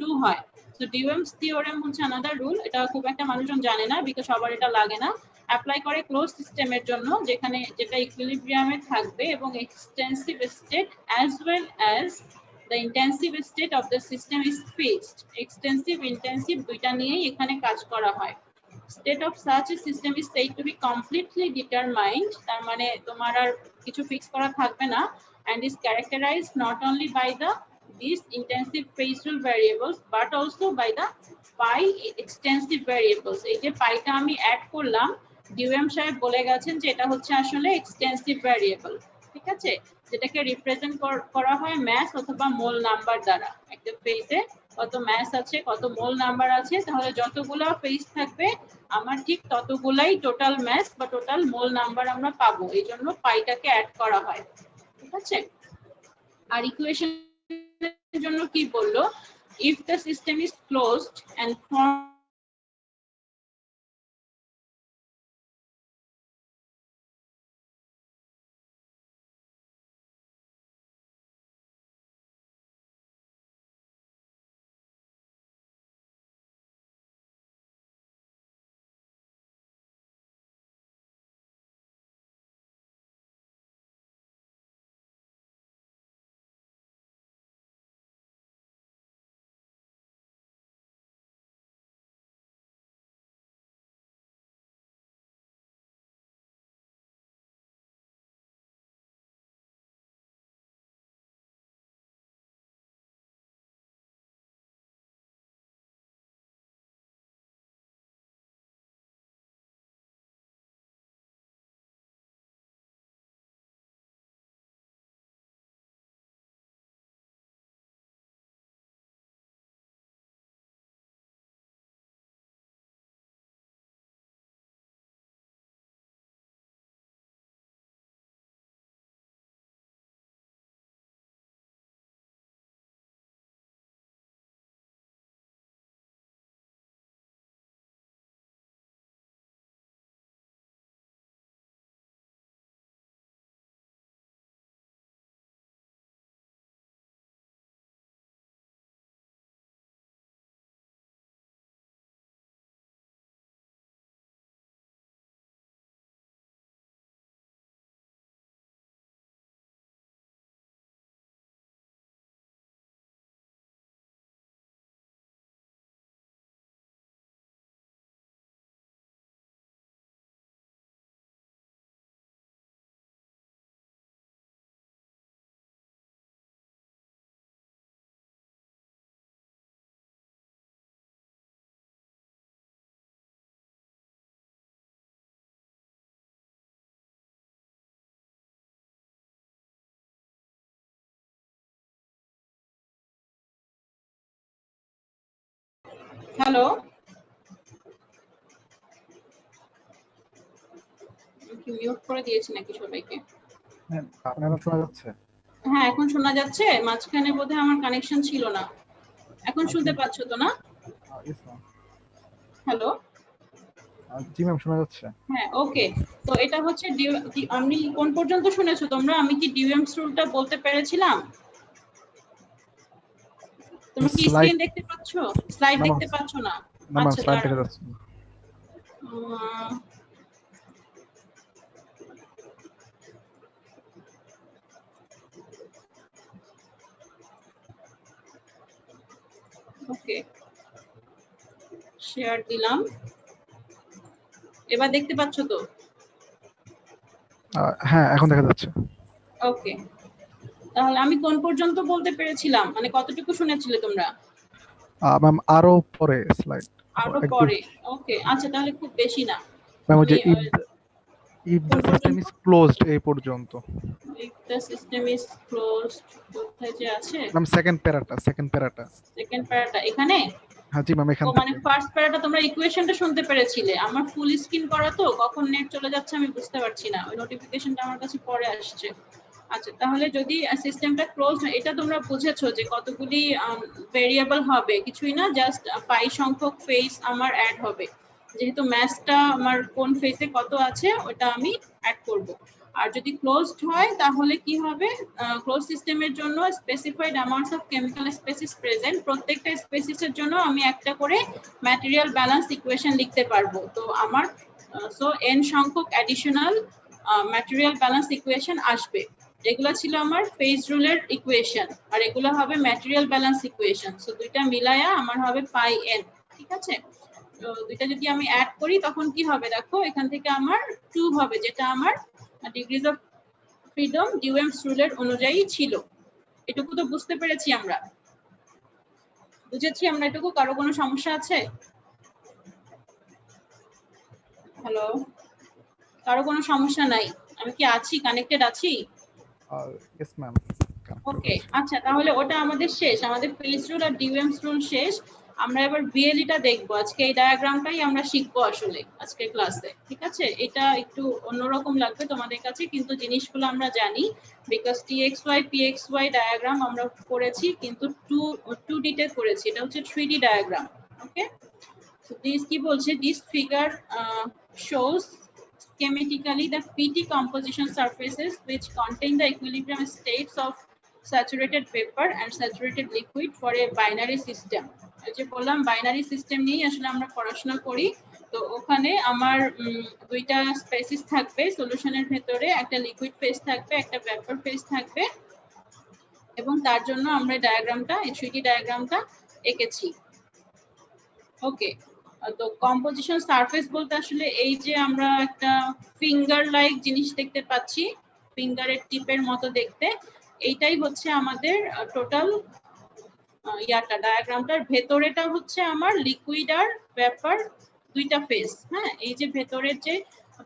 2 হয়। সো ডিউএমস থিওরেম হচ্ছে আনাদার রুল, এটা খুব একটা মানুষজন জানে না বিকজ সবার এটা লাগে না। অ্যাপ্লাই করে ক্লোজ সিস্টেমের জন্য, যেখানে যেটা ইকুইলিব্রিয়ামে থাকবে এবং extensive state as well as the intensive state of the system is fixed. Extensive, intensive দুইটা নিয়েই এখানে কাজ করা হয়। State of such a system is said to be completely determined, তার মানে তোমার আর কিছু ফিক্স করা থাকবে না, and is characterized not only by these intensive phase rule variables but also by the pi extensive variables. এই যে পাইটা আমি অ্যাড করলাম, ডিউএম সাহেব বলে গেছেন যে এটা হচ্ছে আসলে এক্সটেন্সিভ ভ্যারিয়েবল, ঠিক আছে? যেটাকে রিপ্রেজেন্ট করা হয় ম্যাস অথবা মোল নাম্বার দ্বারা। একটা ফেজে কত ম্যাস আছে, কত মোল নাম্বার আছে, তাহলে যতগুলো ফেজ থাকবে আমার ঠিক ততগুলাই টোটাল ম্যাস বা টোটাল মোল নাম্বার আমরা পাবো, এই জন্য পাইটাকে অ্যাড করা হয়, ঠিক আছে? আর ইকুয়েশনের জন্য কি বললো, if the system is closed and formed hello, কি মিউট করে দিয়েছি নাকি সবাইকে? হ্যাঁ, আপনারা শোনা যাচ্ছে? হ্যাঁ, এখন শোনা যাচ্ছে। মাঝখানে বোধহয় আমার কানেকশন ছিল না। এখন শুনতে পাচ্ছ তো না? Yes ma'am. হ্যালো, জি ম্যাম, শোনা যাচ্ছে। হ্যাঁ, ওকে। তো এটা হচ্ছে আমি কোন পর্যন্ত শুনেছো তোমরা? আমি কি ডিউএমস রুলটা বলতে পেরেছিলাম? তোমরা কি স্লাইড স্ক্রিন দেখতে পাচ্ছ? স্লাইড না ম্যাম, দেখতে পাচ্ছ না? না ম্যাম, আচ্ছা, স্লাইড দাঁড়াও। দেখা যাচ্ছে না। ওকে, শেয়ার দিলাম। এবার দেখতে পাচ্ছ তো? হ্যাঁ, এখন দেখা যাচ্ছে। ওকে, তাহলে আমি কোন পর্যন্ত বলতে পেরেছিলাম, মানে কতটুকু শুনেছিলে তোমরা? ম্যাম, আরো পরে স্লাইড, আরো এক পরে? ওকে, আচ্ছা, তাহলে খুব বেশি না। ম্যাম, ওই যে আমি ইফ দ্য কোন সিস্টেম পর্যন্ত? ইজ ক্লোজড এই পর্যন্ত। if the system is closed, কোথায় যে আছে ম্যাম, সেকেন্ড প্যারাটা। সেকেন্ড প্যারাটা এখানে? হ্যাঁ জি ম্যাম, এখান ও মানে থেকে। ফার্স্ট প্যারাটা তোমরা ইকুয়েশনটা শুনতে পেরেছিলে। আমার ফুল স্ক্রিন করা তো, কখন নেট চলে যাচ্ছে আমি বুঝতে পারছি না, ওই নোটিফিকেশনটা আমার কাছে পরে আসছে। আচ্ছা, তাহলে যদি সিস্টেমটা ক্লোজ, এটা তোমরা বুঝেছো যে কতগুলি ভেরিয়েবল হবে, কিছুই না, জাস্ট পাই সংখ্যক ফেজ আমার অ্যাড হবে। যেহেতু ম্যাথটা আমার কোন ফেজে কত আছে ওটা আমি অ্যাড করব। আর যদি ক্লোজড হয় তাহলে কি হবে? ক্লোজ সিস্টেমের জন্য specified amounts of chemical species present, প্রত্যেকটা স্পেসিসের জন্য আমি একটা করে ম্যাটেরিয়াল ব্যালেন্স ইকুয়েশন লিখতে পারবো। তো আমার সো n সংখ্যক অ্যাডিশনাল ম্যাটেরিয়াল ব্যালেন্স ইকুয়েশন আসবে। এগুলো ছিল আমার ফেজ রুলের ইকুয়েশন, আর এগুলো হবে ম্যাটেরিয়াল ব্যালেন্স ইকুয়েশন। সো দুইটা মিলায়া আমার হবে পাই n। ঠিক আছে? তো দুইটা যদি আমি অ্যাড করি তখন কি হবে দেখো, এখান থেকে আমার 2 হবে, যেটা আমার ডিগ্রিজ অফ ফ্রিডম ডিউএমস রুলের অনুযায়ী ছিল। এটুকু তো বুঝতে পেরেছি আমরা? বুঝেছি আমরা এটুকু? কারো কোনো সমস্যা আছে? হ্যালো, কারো কোনো সমস্যা নাই? আমি কি আছি, কানেক্টেড আছি? Yes ma'am. ওকে, আচ্ছা, তাহলে ওটা আমাদের শেষ, আমাদের ফেজ রুল আর ডিউএমস রুল শেষ। আমরা এবার বিএলইটা দেখবো। আজকে এই ডায়াগ্রামটাই আমরা শিখবো আসলে আজকের ক্লাসে। ঠিক আছে? এটা একটু অন্যরকম লাগবে তোমাদের কাছে, কিন্তু জিনিসগুলো আমরা জানি, বিকজ টিএক্সওয়াই পিএক্সওয়াই ডায়াগ্রাম আমরা করেছি, কিন্তু 2D তে করেছি, এটা হচ্ছে 3D diagram. Okay, so this কি বলছে, this figure shows schematically the PT composition surfaces which contain the equilibrium states of saturated vapor and saturated liquid for a binary system. এই যে বললাম বাইনারি সিস্টেম নিয়ে আসলে আমরা পড়াশোনা করি। তো ওখানে আমার দুইটা স্পেসিস থাকবে সলিউশনের ভেতরে, একটা লিকুইড ফেজ থাকবে, একটা ভেপার ফেজ থাকবে, এবং তার জন্য আমরা ডায়াগ্রামটা, এই 3D ডায়াগ্রামটা এঁকেছি। ওকে, তো কম্পোজিশন সারফেস বলতে আসলে এই যে আমরা একটা ফিঙ্গার লাইক জিনিস দেখতে পাচ্ছি, ফিঙ্গারের টিপের মতো দেখতে, এইটাই হচ্ছে আমাদের টোটাল ইয়াটা, ডায়াগ্রামটার ভেতরেটা হচ্ছে আমার লিকুইড আর ভেপার দুইটা ফেজ। হ্যাঁ, এই যে ভেতরের যে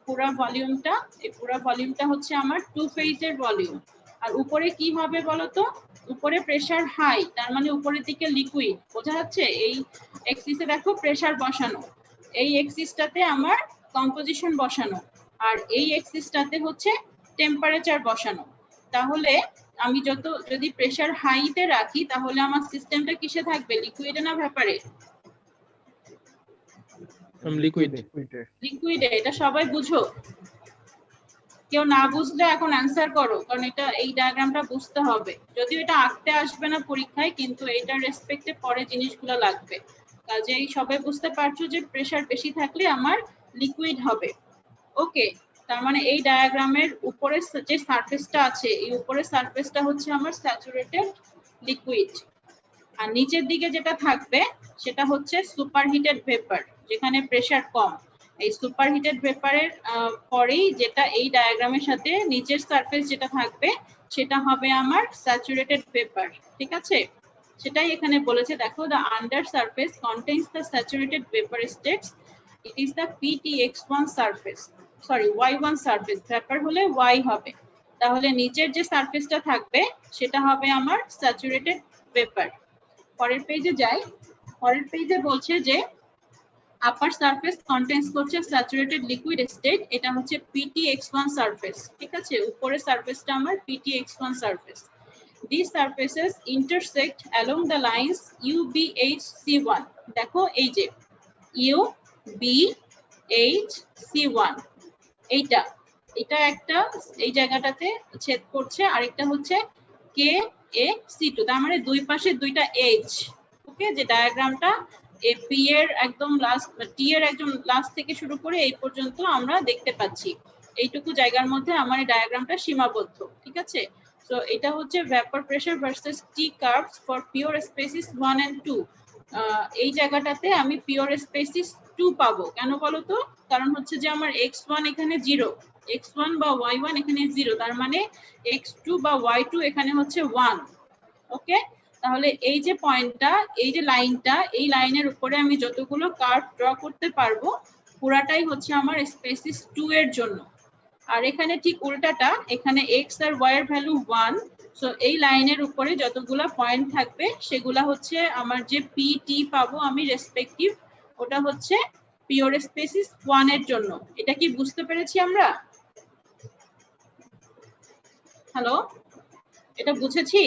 পুরা ভলিউমটা, এই পুরা ভলিউমটা হচ্ছে আমার 2 ফেজের ভলিউম। আর উপরে কি হবে বলতো? উপরে প্রেসার হাই, তার মানে উপরের দিকে লিকুইড, বোঝা যাচ্ছে? এই এক্সিসে দেখো প্রেসার বসানো, এই এক্সিসটাতে আমার কম্পোজিশন বসানো, আর এই এক্সিসটাতে হচ্ছে টেম্পারেচার বসানো। তাহলে আমি যদি প্রেসার হাইতে রাখি তাহলে আমার সিস্টেমটা কিসে থাকবে, লিকুইডে না ভেপারে? লিকুইডে। এটা সবাই বুঝো? কেউ না বুঝলে এখন অ্যান্সার করো, কারণ এটা এই ডায়াগ্রামটা বুঝতে হবে। যদিও এটা আঁকতে আসবে না পরীক্ষায়, কিন্তু এইটার রেসপেক্টে পরে জিনিসগুলো লাগবে। কাজেই সবাই বুঝতে পারছো যে প্রেসার বেশি থাকলে আমার লিকুইড হবে। ওকে, তার মানে এই ডায়াগ্রামের উপরে যে সারফেসটা আছে, এই উপরের সারফেসটা হচ্ছে আমার স্যাচুরেটেড লিকুইড, আর নিচের দিকে যেটা থাকবে সেটা হচ্ছে সুপারহিটেড ভেপার, যেখানে প্রেসার কম। এই সুপারহিটেড ভেপারের পরেই যেটা এই ডায়াগ্রামের সাথে নিচের সারফেস যেটা থাকবে সেটা হবে আমার স্যাচুরেটেড ভেপার। ঠিক আছে? সেটাই এখানে বলেছে, দেখো, the under surface contains the saturated vapor states. It is the PTX1 surface, sorry Y1 surface, vapor হলে Y হবে। তাহলে নিচের যে সারফেসটা থাকবে সেটা হবে আমার স্যাচুরেটেড ভেপার। পরের পেজে যাই। পরের পেজে বলছে যে আপার সারফেস কন্টেন্স করছে স্যাচুরেটেড লিকুইড স্টেট, এটা হচ্ছে PTX1 সারফেস, ঠিক আছে। উপরের সারফেসটা আমার PTX1 surface. These surfaces intersect along the lines UBHC1. দেখো এই যে UBHC1 এইটা একটা এই জায়গাটাতে ছেদ করছে, আরেকটা হচ্ছে KAC2, তার মানে দুই পাশে দুইটা এজ। ওকে, যে ডায়াগ্রামটা পি এর একদম লাস্ট, টি এর একদম লাস্ট থেকে শুরু করে এই পর্যন্ত আমরা দেখতে পাচ্ছি, এইটুকু জায়গার মধ্যে আমার এই ডায়াগ্রামটা সীমাবদ্ধ, ঠিক আছে। সো এটা হচ্ছে vapour pressure versus T curves for pure species 1 and 2। এই জায়গাটাতে আমি পিওর স্পেসিস 2 পাবো, কেন বলো তো? কারণ হচ্ছে যে আমার x1 এখানে 0, x1 বা y1 এখানে 0, তার মানে x2 বা y2 এখানে হচ্ছে 1। ওকে, তাহলে এই যে পয়েন্টটা, এই যে লাইনটা, এই লাইনের উপরে আমি যতগুলো কার্ভ ড্র করতে পারবো পুরাটাই হচ্ছে আমার স্পেসিস 2 এর জন্য। আর এখানে ঠিক উল্টাটা, এখানে x আর y এর ভ্যালু 1, সো এই লাইনের উপরে যতগুলো পয়েন্ট থাকবে সেগুলা হচ্ছে আমার যে PT পাবো আমি রেসপেক্টিভ, ওটা হচ্ছে পিওর স্পেসিস 1 এর জন্য। এটা কি বুঝতে পেরেছি আমরা? হ্যালো, এটা বুঝেছি?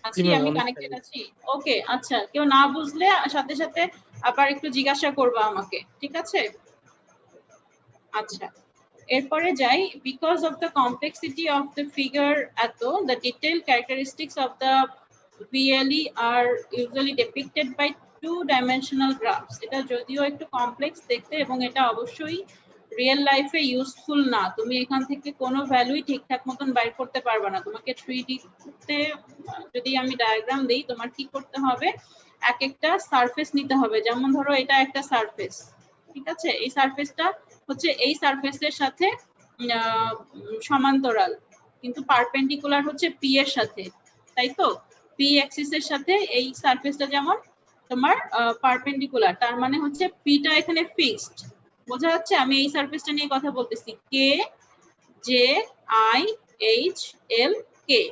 আছি, আমি কানেক্টেড আছি। ওকে, আচ্ছা, কেউ না বুঝলে সাথে সাথে আবার একটু জিজ্ঞাসা করবা আমাকে, ঠিক আছে? আচ্ছা, এরপরে যাই। Because of the complexity of the figure এত, the detail characteristics of the VLE are usually depicted by 2-dimensional graphs. এটা যদিও একটু কমপ্লেক্স দেখতে এবং এটা অবশ্যই রিয়েল লাইফে ইউজফুল না, তুমি এখান থেকে কোনো ভ্যালুই ঠিকঠাক মতন বাইর করতে পারবে না। তোমাকে 3D তে যদি আমি ডায়াগ্রাম দেই, তোমার কি করতে হবে, এক একটা সারফেস নিতে হবে। যেমন ধরো এটা একটা সারফেস, ঠিক আছে, এই সারফেসটা হচ্ছে এই সারফেসের সাথে সমান্তরাল, কিন্তু পারপেন্ডিকুলার হচ্ছে পি এর সাথে, তাই তো? পি অ্যাক্সিস এর সাথে এই সারফেসটা যেমন তোমার পারপেন্ডিকুলার, তার মানে হচ্ছে পিটা এখানে ফিক্সড। বোঝা যাচ্ছে? আমি এই সারফেসটা নিয়ে কথা বলতেছি, K J I H L K.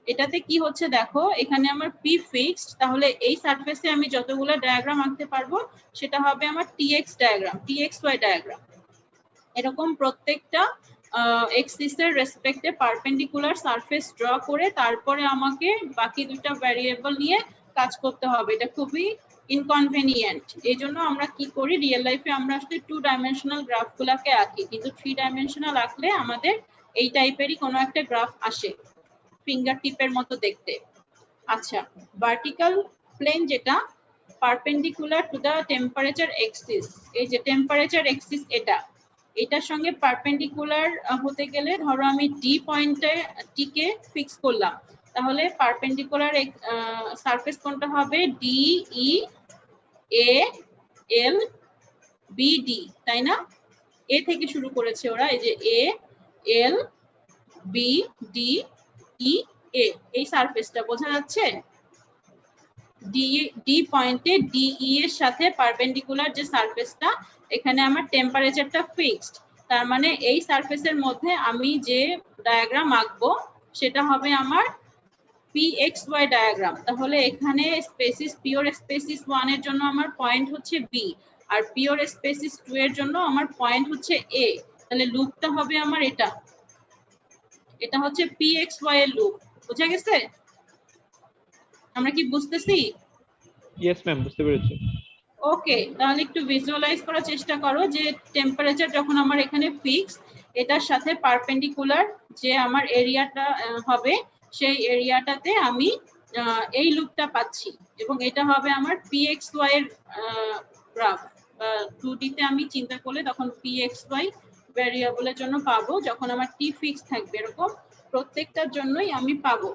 এটাতে কি হচ্ছে দেখো, এখানে আমার পি ফিক্সড, তাহলে এই সারফেসে আমি যতগুলো ডায়াগ্রাম আঁকতে পারবো সেটা হবে আমার টিএক্স ডায়াগ্রাম, টিএক্সওয়াই ডায়াগ্রাম। এরকম প্রত্যেকটা এক্সিস এর রেসপেক্টে পারপেন্ডিকুলার সারফেস ড্র করে তারপরে আমাকে বাকি দুটো ভ্যারিয়েবল নিয়ে কাজ করতে হবে। এটা খুবই ইনকনভেনিয়েন্ট। এই জন্য আমরা কি করি, রিয়েল লাইফে আমরা আসলে 2-dimensional গ্রাফগুলোকে আঁকি, কিন্তু 3-dimensional আঁকলে আমাদের এই টাইপেরই কোনো একটা গ্রাফ আসে, ফিঙ্গার টিপের মতো দেখতে। আচ্ছা, ভার্টিক্যাল প্লেন যেটা perpendicular to the temperature axis, এই যে টেম্পারেচার এক্সিস এটার সঙ্গে পারপেন্ডিকুলার হতে গেলে ধরো আমি ডি পয়েন্টে টিকে ফিক্স করলাম, তাহলে পারপেন্ডিকুলার সারফেস কোনটা হবে, ডি ই এ এল বি ডি, তাই না? এ থেকে শুরু করেছে ওরা, এই যে এ এল বি ডি ই এ, এই সারফেসটা বোঝা যাচ্ছে? ডি পয়েন্টে ডিই এর সাথে পারপেন্ডিকুলার যে সারফেসটা, এখানে আমার টেম্পারেচারটা ফিক্সড, তার মানে এই সারফেসের মধ্যে আমি যে ডায়াগ্রাম আঁকবো সেটা হবে আমার PXY ডায়াগ্রাম। তাহলে এখানে স্পেসিস, পিওর স্পেসিস 1 এর জন্য আমার পয়েন্ট হচ্ছে বি, আর পিওর স্পেসিস 2 এর জন্য আমার পয়েন্ট হচ্ছে এ। তাহলে লুপটা হবে আমার এটা হচ্ছে PXY এর লুপ। বুঝা গেছে? আমরা কি বুঝতেছি? ইয়েস ম্যাম, বুঝতে পেরেছি। ওকে, তাহলে একটু ভিজুয়ালাইজ করার চেষ্টা করো যে টেম্পারেচার যখন আমার এখানে ফিক্স, এটার সাথে পারপেন্ডিকুলার যে আমার এরিয়াটা হবে, সেই এরিয়াটাতে আমি এই লুপটা পাচ্ছি, এবং এটা হবে আমার PXY এর গ্রাফ। 2D তে আমি চিন্তা করলে তখন PXY ভ্যারিয়েবলের জন্য পাবো, যখন আমার টি ফিক্স থাকবে, এরকম প্রত্যেকটার জন্যই আমি পাবো।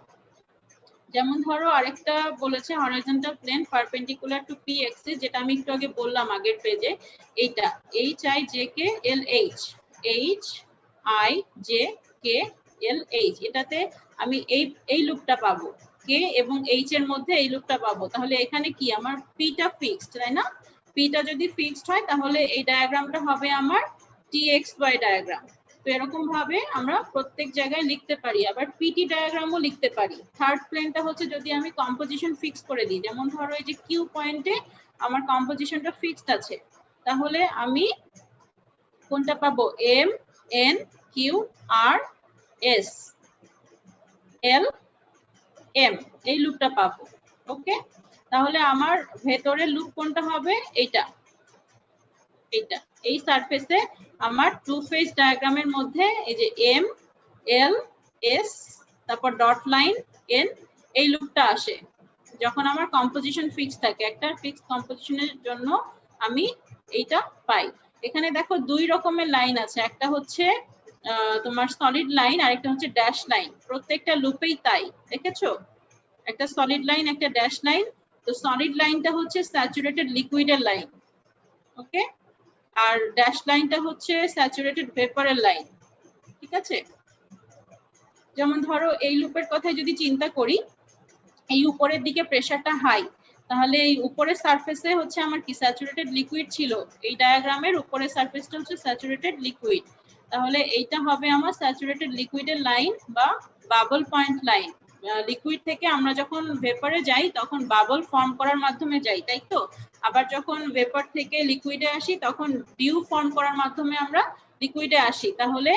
যেমন ধরো আরেকটা বলেছে horizontal plane perpendicular to P axis, যেটা আমি একটু আগে বললাম আগের পেজে, এইটা H I J K L H I J K L H, এটাতে আমি এই লুপটা পাবো, কে এবং এইচ এর মধ্যে এই লুপটা পাবো। তাহলে এখানে কি আমার পিটা ফিক্সড, তাই না? পিটা যদি ফিক্সড হয় তাহলে এই ডায়াগ্রামটা হবে আমার TXY ডায়াগ্রাম। তো এরকম ভাবে আমরা প্রত্যেক জায়গায় লিখতে পারি, আবার পিটি ডায়াগ্রামও লিখতে পারি। থার্ড প্লেনটা হচ্ছে যদি আমি কম্পোজিশন ফিক্স করে দিই, যেমন ধরো এই যে কিউ পয়েন্টে আমার কম্পোজিশনটা ফিক্সড আছে, তাহলে আমি কোনটা পাবো, M N Q R S L M, এই লুপটা পাবো। ওকে, তাহলে আমার ভেতরের লুপ কোনটা হবে, এইটা এইটা এই সারফেসে আমার টু ফেজ ডায়াগ্রামের মধ্যে এই যে এম এল এস তারপর ডট লাইন এন, এই লুপটা আসে যখন আমার কম্পোজিশন ফিক্স থাকে। একটা ফিক্সড কম্পোজিশনের জন্য আমি এইটা পাই। এখানে দেখো দুই রকমের লাইন আছে, একটা হচ্ছে তোমার সলিড লাইন আর একটা হচ্ছে ড্যাশ লাইন, প্রত্যেকটা লুপেই তাই, দেখেছো? একটা সলিড লাইন একটা ড্যাশ লাইন। তো সলিড লাইনটা হচ্ছে স্যাচুরেটেড লিকুইডের লাইন, ওকে, আর ড্যাশ লাইনটা হচ্ছে স্যাচুরেটেড ভেপারের লাইন, ঠিক আছে? যেমন ধরো এই লুপের কথা যদি চিন্তা করি, এই উপরের দিকে প্রেসারটা হাই, তাহলে এই উপরের সারফেসে হচ্ছে আমার কি স্যাচুরেটেড লিকুইড ছিল, এই ডায়াগ্রামের উপরের সারফেসটা হচ্ছে স্যাচুরেটেড লিকুইড, তাহলে এইটা হবে আমার স্যাচুরেটেড লিকুইডের লাইন বা বাবল পয়েন্ট লাইন। লিকুইড থেকে আমরা যখন ভেপারে যাই তখন বাবল ফর্ম করার মাধ্যমে যাই, তাই তো? আবার যখন ভেপার থেকে লিকুইডে আসি তখন ডিউ ফর্ম করার মাধ্যমে আমরা লিকুইডে আসি, তাহলে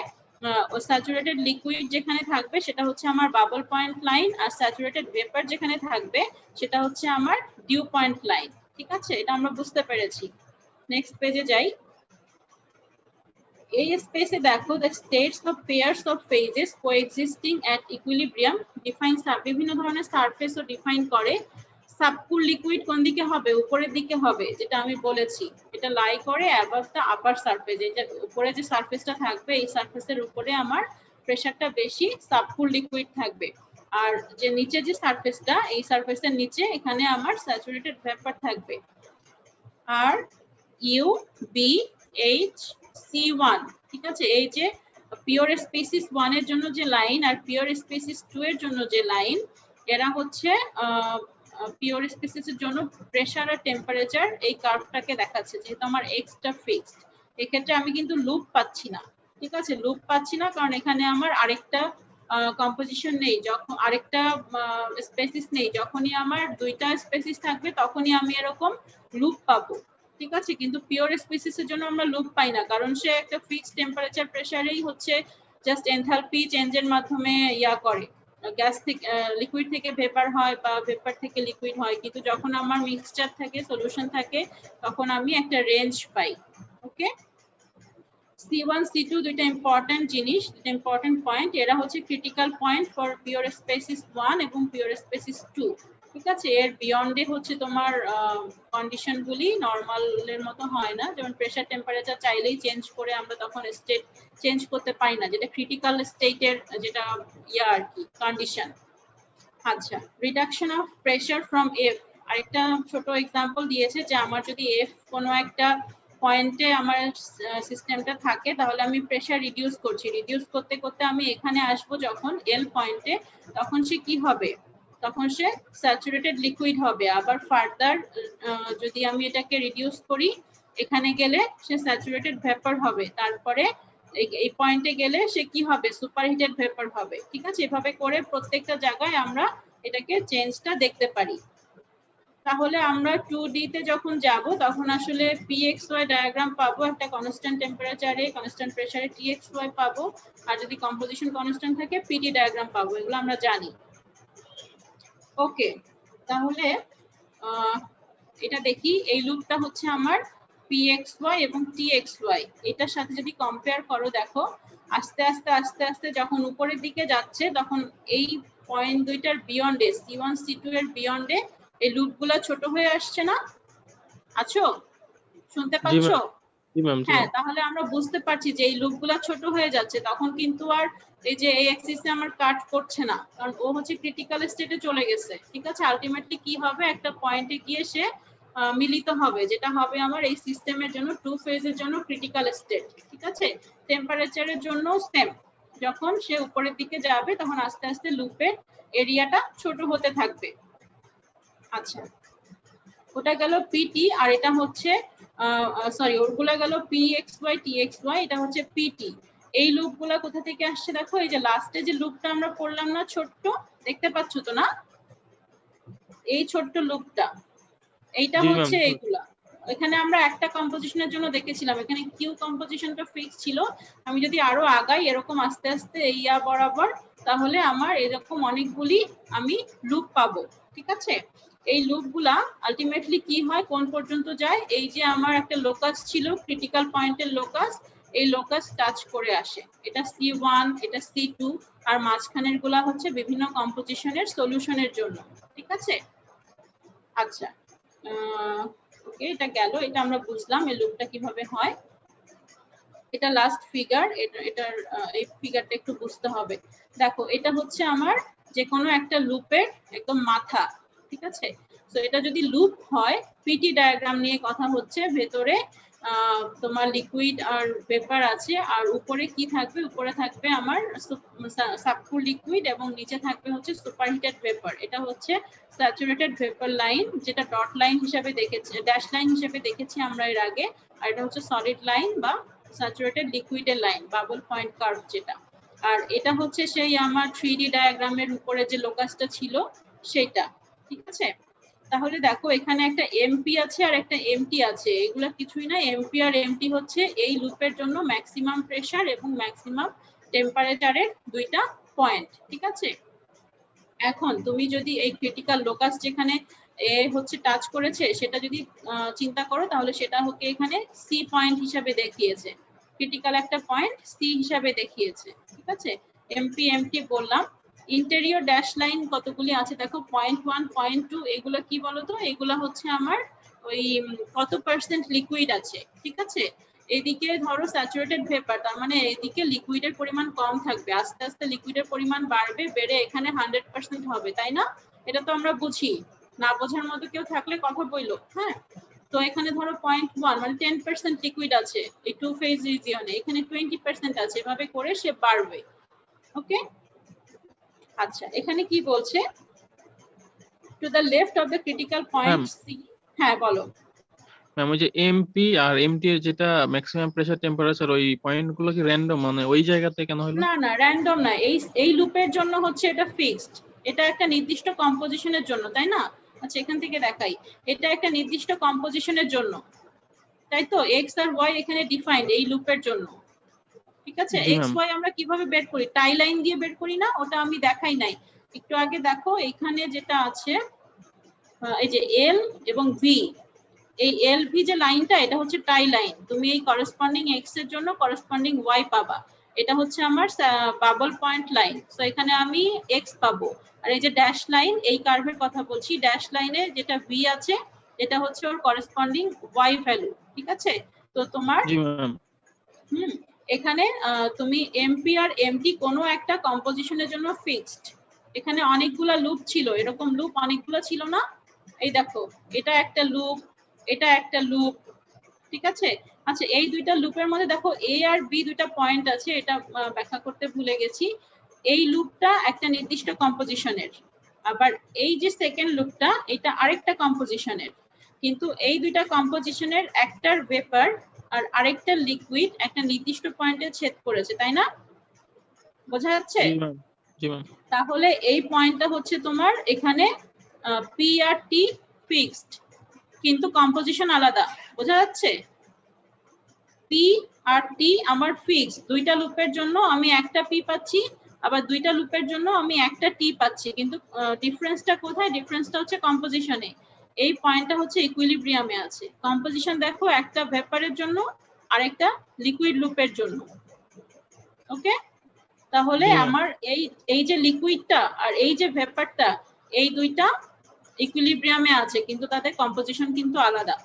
স্যাচুরেটেড লিকুইড যেখানে থাকবে সেটা হচ্ছে আমার বাবল পয়েন্ট লাইন, আর স্যাচুরেটেড ভেপার যেখানে থাকবে সেটা হচ্ছে আমার ডিউ পয়েন্ট লাইন, ঠিক আছে? এটা আমরা বুঝতে পেরেছি। নেক্সট পেজে যাই। এই স্পেসে দেখো the states of pairs of phases coexisting at equilibrium define বিভিন্ন ধরনের সারফেসও ডিফাইন করে। সাবকুল লিকুইড কোন দিকে হবে, উপরের দিকে হবে, যেটা আমি বলেছি, এটা লাই করে অ্যাবাভ দ্য আপার সারফেস, এটা উপরে যে সারফেসটা থাকবে এই সারফেসের উপরে আমার প্রেসারটা বেশি, সাবকুল লিকুইড থাকবে। আর যে নিচে যে সারফেসটা, এই সারফেসের নিচে এখানে আমার স্যাচুরেটেড ভেপার থাকবে। Are you B H C1, ঠিক আছে? এই যে পিওর স্পেসিস 1 এর জন্য যে লাইন আর পিওর স্পেসিস 2 এর জন্য যে লাইন, এরা হচ্ছে পিওর স্পেসিস এর জন্য প্রেসার আর টেম্পারেচার এই কার্ভটাকে দেখাচ্ছে, যেহেতু আমার এক্সটা ফিক্সড। এক্ষেত্রে আমি কিন্তু লুপ পাচ্ছি না, ঠিক আছে? লুপ পাচ্ছি না কারণ এখানে আমার আরেকটা কম্পোজিশন নেই, যখন আরেকটা স্পেসিস নেই, যখনই আমার দুইটা স্পেসিস থাকবে তখনই আমি এরকম লুপ পাবো, ঠিক আছে? কিন্তু পিওর স্পেসিস এর জন্য আমরা লুপ পাই না, কারণ সে একটা ফিক্সড টেম্পারেচার প্রেসারেই হচ্ছে জাস্ট এনথালপি চেঞ্জের মাধ্যমে ইয়া করে, গ্যাস থেকে লিকুইড থেকে ভেপার হয় বা ভেপার থেকে লিকুইড হয়, কিন্তু যখন আমার মিক্সচার থাকে, সলিউশন থাকে, তখন আমি একটা রেঞ্জ পাই। ওকে, C1 C2 দুইটা ইম্পর্টেন্ট জিনিস, দুইটা ইম্পর্টেন্ট পয়েন্ট, এরা হচ্ছে critical point for pure species 1 এবং পিওর স্পেসিস 2, ঠিক আছে? এর বিয়ন্ডে হচ্ছে তোমার কন্ডিশন গুলি নরমালের মতো হয় না, যেমন প্রেসার টেম্পারেচার চাইলেই চেঞ্জ করে আমরা তখন স্টেট চেঞ্জ করতে পারি না, যেটা ক্রিটিক্যাল স্টেটের যেটা ইয়া আর কি কন্ডিশন। আচ্ছা, reduction of pressure from F, আরেকটা ছোট এক্সাম্পল দিয়েছে যে আমার যদি এফ কোনো একটা পয়েন্টে আমার সিস্টেমটা থাকে, তাহলে আমি প্রেসার রিডিউস করছি, রিডিউস করতে করতে আমি এখানে আসবো যখন এল পয়েন্টে, তখন সে কি হবে, তখন সে স্যাচুরেটেড লিকুইড হবে। আবার ফার্দার যদি আমি এটাকে রিডিউস করি, এখানে গেলে সে স্যাচুরেটেড ভেপার হবে, তারপরে এই পয়েন্টে গেলে সে কি হবে, সুপারহিটেড ভেপার হবে, ঠিক আছে? এভাবে করে প্রত্যেকটা জায়গায় আমরা এটাকে চেঞ্জটা দেখতে পারি। তাহলে আমরা 2D তে যখন যাব তখন আসলে PXY ডায়াগ্রাম পাবো, একটা কনস্ট্যান্ট টেম্পারেচারে কনস্ট্যান্ট প্রেসারে TXY পাবো, আর যদি কম্পোজিশন কনস্ট্যান্ট থাকে PD ডায়াগ্রাম পাবো, এগুলো আমরা জানি। ওকে, তাহলে এটা দেখি, এই লুপটা হচ্ছে আমার PXY এবং TXY, এটার সাথে যদি কম্পেয়ার করো, দেখো আস্তে আস্তে আস্তে আস্তে যখন উপরের দিকে যাচ্ছে তখন এই পয়েন্ট দুইটার বিয়ন্ডে, C1 C2 এর বিয়ন্ডে এই লুপগুলো ছোট হয়ে আসছে না? আছো, শুনতে পাচ্ছো? জি ম্যাম। হ্যাঁ, তাহলে আমরা বুঝতে পারছি যে এই লুপগুলো ছোট হয়ে যাচ্ছে, তখন কিন্তু আর এই যে এই অ্যাক্সিসে আমার কাট করছে না, কারণ ও হচ্ছে ক্রিটিক্যাল স্টেটে চলে গেছে, ঠিক আছে? আলটিমেটলি কি হবে, একটা পয়েন্টে গিয়ে সে মিলিত হবে, যেটা হবে আমার এই সিস্টেমের জন্য টু ফেজের জন্য ক্রিটিক্যাল স্টেট, ঠিক আছে? টেম্পারেচারের জন্য সেম, যখন সে উপরের দিকে যাবে তখন আস্তে আস্তে লুপের এরিয়াটা ছোট হতে থাকবে। আচ্ছা, ওটা গেল পিটি, আর এটা হচ্ছে সরি ওগুলা গেল PXY TXY, এটা হচ্ছে পিটি। এই লুপগুলা কোথা থেকে আসছে দেখো, এই যে লাস্টে যে লুপটা আমরা পড়লাম না ছোট্ট, দেখতে পাচ্ছ তো না, এই ছোট্ট লুপটা, এইটা জি ম্যাম। হচ্ছে এইগুলা। এখানে আমরা একটা কম্পোজিশনের জন্য দেখেছিলাম, এখানে কিউ কম্পোজিশনটা ফিক্স ছিল। আমি যদি আরো আগাই এরকম আস্তে আস্তে এই বরাবর, তাহলে আমার এরকম অনেকগুলি আমি লুপ পাবো, ঠিক আছে। এই লুপগুলা আলটিমেটলি কি হয়, কোন পর্যন্ত যায়, এই যে আমার একটা লোকাস ছিল, ক্রিটিক্যাল পয়েন্টের লোকাস, এই লোকাস টাচ করে আসে, এটা C1, এটা C2, আর মাঝখানের গুলা হচ্ছে বিভিন্ন কম্পোজিশনের সলিউশনের জন্য, ঠিক আছে। আচ্ছা, ওকে, এটা গেল, এটা আমরা বুঝলাম এই লুপটা কিভাবে হয়। এটা লাস্ট ফিগার, এটার এই ফিগারটা একটু বুঝতে হবে। দেখো এটা হচ্ছে আমার যে কোনো একটা লুপের একদম মাথা, ঠিক আছে। তো এটা যদি লুপ হয়, পিটি ডায়াগ্রাম নিয়ে কথা হচ্ছে, ভেতরে তোমার লিকুইড আর ভেপার আছে, আর উপরে কি থাকবে, উপরে থাকবে আমার সাবকুল লিকুইড এবং নিচে থাকবে হচ্ছে সুপারহিটেড ভেপার। এটা হচ্ছে স্যাচুরেটেড ভেপার লাইন, যেটা ডট লাইন হিসেবে দেখেছি, ড্যাশ লাইন হিসেবে দেখেছি আমরা এর আগে, আর এটা হচ্ছে সলিড লাইন বা স্যাচুরেটেড লিকুইডের লাইন, বাবল পয়েন্ট কার্ভ যেটা। আর এটা হচ্ছে সেই আমার 3D ডায়াগ্রামের উপরে যে লোকাসটা ছিল সেটা, ঠিক আছে। তাহলে দেখো এখানে একটা এমপি আছে আর একটা এমটি আছে, এগুলো কিছুই না, এমপি আর এমটি হচ্ছে এই লুপের জন্য ম্যাক্সিমাম প্রেসার এবং ম্যাক্সিমাম টেম্পারেচারের দুইটা পয়েন্ট, ঠিক আছে। এখন তুমি যদি এই ক্রিটিক্যাল লোকাস যেখানে এ হচ্ছে টাচ করেছে সেটা যদি চিন্তা করো, তাহলে সেটা হচ্ছে এখানে সি পয়েন্ট হিসাবে দেখিয়েছে, ক্রিটিক্যাল একটা পয়েন্ট সি হিসাবে দেখিয়েছে, ঠিক আছে। এমপি এমটি বললাম। ইন্টেরিয়র ড্যাশ লাইন কতগুলি আছে দেখো, 0.1 0.2, এগুলো কি বলতো, এগুলো হচ্ছে আমার ওই কত পার্সেন্ট লিকুইড আছে, ঠিক আছে। এদিকে ধরো স্যাচুরেটেড ভেপার, তার মানে এদিকে লিকুইডের পরিমাণ কম থাকবে, আস্তে আস্তে লিকুইডের পরিমাণ বাড়বে, বেড়ে এখানে 100% হবে, তাই না। এটা তো আমরা বুঝি, না বোঝার মতো কেউ থাকলে কথা বইলো, হ্যাঁ। তো এখানে ধরো 0.1 মানে 10% লিকুইড আছে এই টু ফেজ রিজিয়নে, এখানে 20% আছে, এভাবে করে সে বাড়বে, ওকে। আচ্ছা, এখানে কি বলছে, to the left of the critical point C. হ্যাঁ বলো ম্যাম, ওই যে এমপি আর এমটি এর যেটা ম্যাক্সিমাম প্রেসার টেম্পারেচার, ওই পয়েন্ট গুলো কি র্যান্ডম, মানে ওই জায়গাতে কেন হলো? না না, র্যান্ডম না, এই লুপের জন্য হচ্ছে এটা ফিক্সড, এটা একটা নির্দিষ্ট কম্পোজিশনের জন্য, তাই না। আচ্ছা, এখান থেকে দেখাই, এটা একটা নির্দিষ্ট কম্পোজিশনের জন্য, তাই তো, এক্স আর ওয়াই এখানে ডিফাইন্ড এই লুপের জন্য, ঠিক আছে। এক্স ওয়াই আমরা কিভাবে বের করি, টাই লাইন দিয়ে বের করি না, ওটা আমি দেখাই নাই একটু আগে। দেখো এখানে যেটা আছে, এই যে এল এবং ভি, এই এল ভি যে লাইনটা, এটা হচ্ছে টাই লাইন, তুমি এই করেসপন্ডিং এক্স এর জন্য করেসপন্ডিং ওয়াই পাবা, এটা হচ্ছে আমার বাবল পয়েন্ট লাইন, তো এখানে আমি এক্স পাবো। আর এই যে ড্যাশ লাইন, এই কার্ভের কথা বলছি, ড্যাশ লাইনে যেটা ভি আছে এটা হচ্ছে ওর করেসপন্ডিং ওয়াই ভ্যালু, ঠিক আছে। তো তোমার জি ম্যাম। এখানে তুমি এমপি আর এমটি কোনো একটা কম্পোজিশনের জন্য ফিক্সড, এখানে অনেকগুলা লুপ ছিল, এরকম লুপ অনেকগুলো ছিল না, এই দেখো এটা একটা লুপ, এটা একটা লুপ, ঠিক আছে। আচ্ছা, এই দুইটা লুপের মধ্যে দেখো এ আর বি দুইটা পয়েন্ট আছে, এটা ব্যাখ্যা করতে ভুলে গেছি। এই লুপটা একটা নির্দিষ্ট কম্পোজিশনের, আবার এই যে সেকেন্ড লুপটা এটা আরেকটা কম্পোজিশনের, কিন্তু এই দুইটা কম্পোজিশনের একটার ভেপার আর আরেকটা লিকুইড একটা নির্দিষ্ট পয়েন্টে ছেদ করেছে, তাই না, বোঝা যাচ্ছে। জি ম্যাম। জি ম্যাম। তাহলে এই পয়েন্টটা হচ্ছে তোমার এখানে পি আর টি ফিক্সড, কিন্তু কম্পোজিশন আলাদা, বোঝা যাচ্ছে। পি আর টি আমার ফিক্সড, দুইটা লুপের জন্য আমি একটা পি পাচ্ছি, আবার দুইটা লুপের জন্য আমি একটা টি পাচ্ছি, কিন্তু ডিফারেন্সটা কোথায়, ডিফারেন্সটা হচ্ছে কম্পোজিশনে। এই পয়েন্টটা হচ্ছে ইকুইলিব্রিয়ামে আছে, কম্পোজিশন দেখো একটা ভেপারের জন্য আর একটা লিকুইড লুপের জন্য, ওকে। তাহলে আমার এই যে লিকুইডটা আর এই যে ভেপারটা, এই দুইটা ইকুইলিব্রিয়ামে আছে, কিন্তু তাদের কম্পোজিশন কিন্তু আলাদা,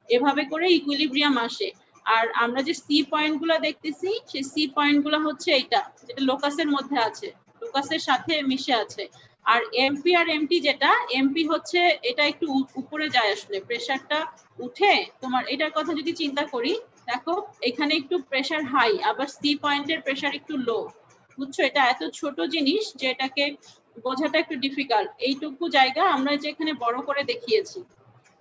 এভাবে করে ইকুইলিব্রিয়াম আসে। আর আমরা যে সি পয়েন্টগুলো দেখতেছি, সেই সি পয়েন্টগুলো হচ্ছে এইটা, যেটা লোকাসের মধ্যে আছে, লোকাসের সাথে মিশে আছে। আর এমপি আর এমটি, যেটা এমপি হচ্ছে এটা একটু উপরে যায়, আসলে প্রেসারটা উঠে, তোমার এটার কথা যদি চিন্তা করি, দেখো এখানে একটু প্রেসার হাই, আবার সি পয়েন্টের প্রেসার একটু লো, বুঝছো। এটা এত ছোট জিনিস যে এটাকে বোঝাটা একটু ডিফিকাল্ট, এইটুকু জায়গা আমরা যে এখানে বড় করে দেখিয়েছি।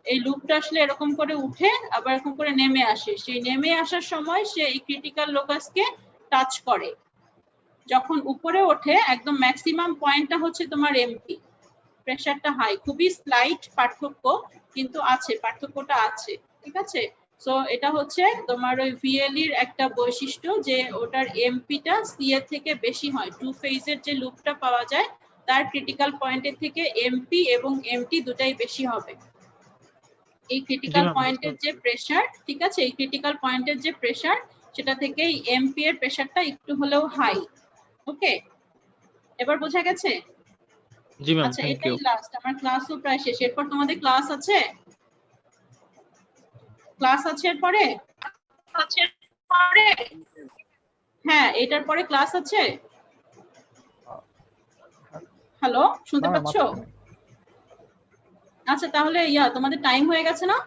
এই লুপটা আসলে এরকম করে উঠে আবার এরকম করে নেমে আসে, সেই নেমে আসার সময় সে এই ক্রিটিক্যাল লোকাসকে টাচ করে, যখন উপরে ওঠে একদম ম্যাক্সিমাম পয়েন্টটা হচ্ছে তোমার এমপি, প্রেসারটা হাই। খুবই স্লাইট পার্থক্য, কিন্তু আছে, পার্থক্যটা আছে, ঠিক আছে। সো এটা হচ্ছে তোমার ওই ভিএলই এর একটা বৈশিষ্ট্য যে ওটার এমপিটা সি এর থেকে বেশি হয়। টু ফেজের যে লুপটা পাওয়া যায় তার ক্রিটিক্যাল পয়েন্টের থেকে এমপি এবং এমটি দুটাই বেশি হবে। এই ক্রিটিক্যাল জি ম্যাম, পয়েন্টের যে প্রেসার, ঠিক আছে, এই ক্রিটিক্যাল পয়েন্টের যে প্রেসার সেটা থেকে এমপি এর প্রেসারটা একটু হলেও হাই। ওকে, এবার বোঝা গেছে? জি ম্যাম, আচ্ছা, থ্যাংক এটাই ইউ। লাস্ট, আমার ক্লাসও প্রায় শেষ। এরপর তোমাদের ক্লাস আছে? ক্লাস আছে এরপরে? হ্যাঁ, এটার পরে ক্লাস আছে। হ্যালো, শুনতে না ম্যাম, পাচ্ছো? আচ্ছা, তাহলে তোমাদের টাইম হয়ে গেছে না?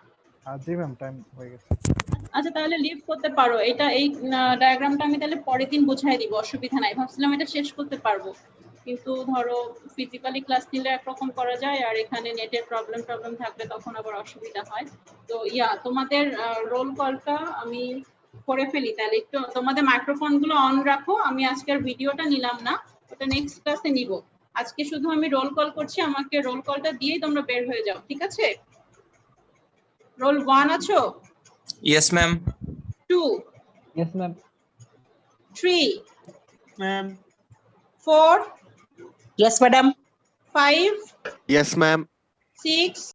জি ম্যাম, টাইম হয়ে গেছে। আচ্ছা, তাহলে লিভ করতে পারো। এটা এই ডায়াগ্রামটা আমি তাহলে পরের দিন বুঝাই দিব, অসুবিধা নাই। ভাবছিলাম এটা শেষ করতে পারবো, কিন্তু ধরো ফিজিক্যালি ক্লাস নিলে একরকম করা যায়, আর এখানে নেটের প্রবলেম থাকলে তখন আবার অসুবিধা হয়। তো তোমাদের রোল কলটা আমি করে ফেলি তাহলে। একটু তোমাদের মাইক্রোফোন গুলো অন রাখো, আমি আজকের ভিডিওটা নিলাম না, ওটা নেক্সট ক্লাসে নিব। আজকে শুধু আমি রোল কল করছি, আমাকে রোল কলটা দিয়েই তোমরা বের হয়ে যাও, ঠিক আছে? রোল 1 আছো? Yes, ma'am. 2, yes ma'am. 3, ma'am. 4, Yes, madam. 5, Yes, ma'am. 6,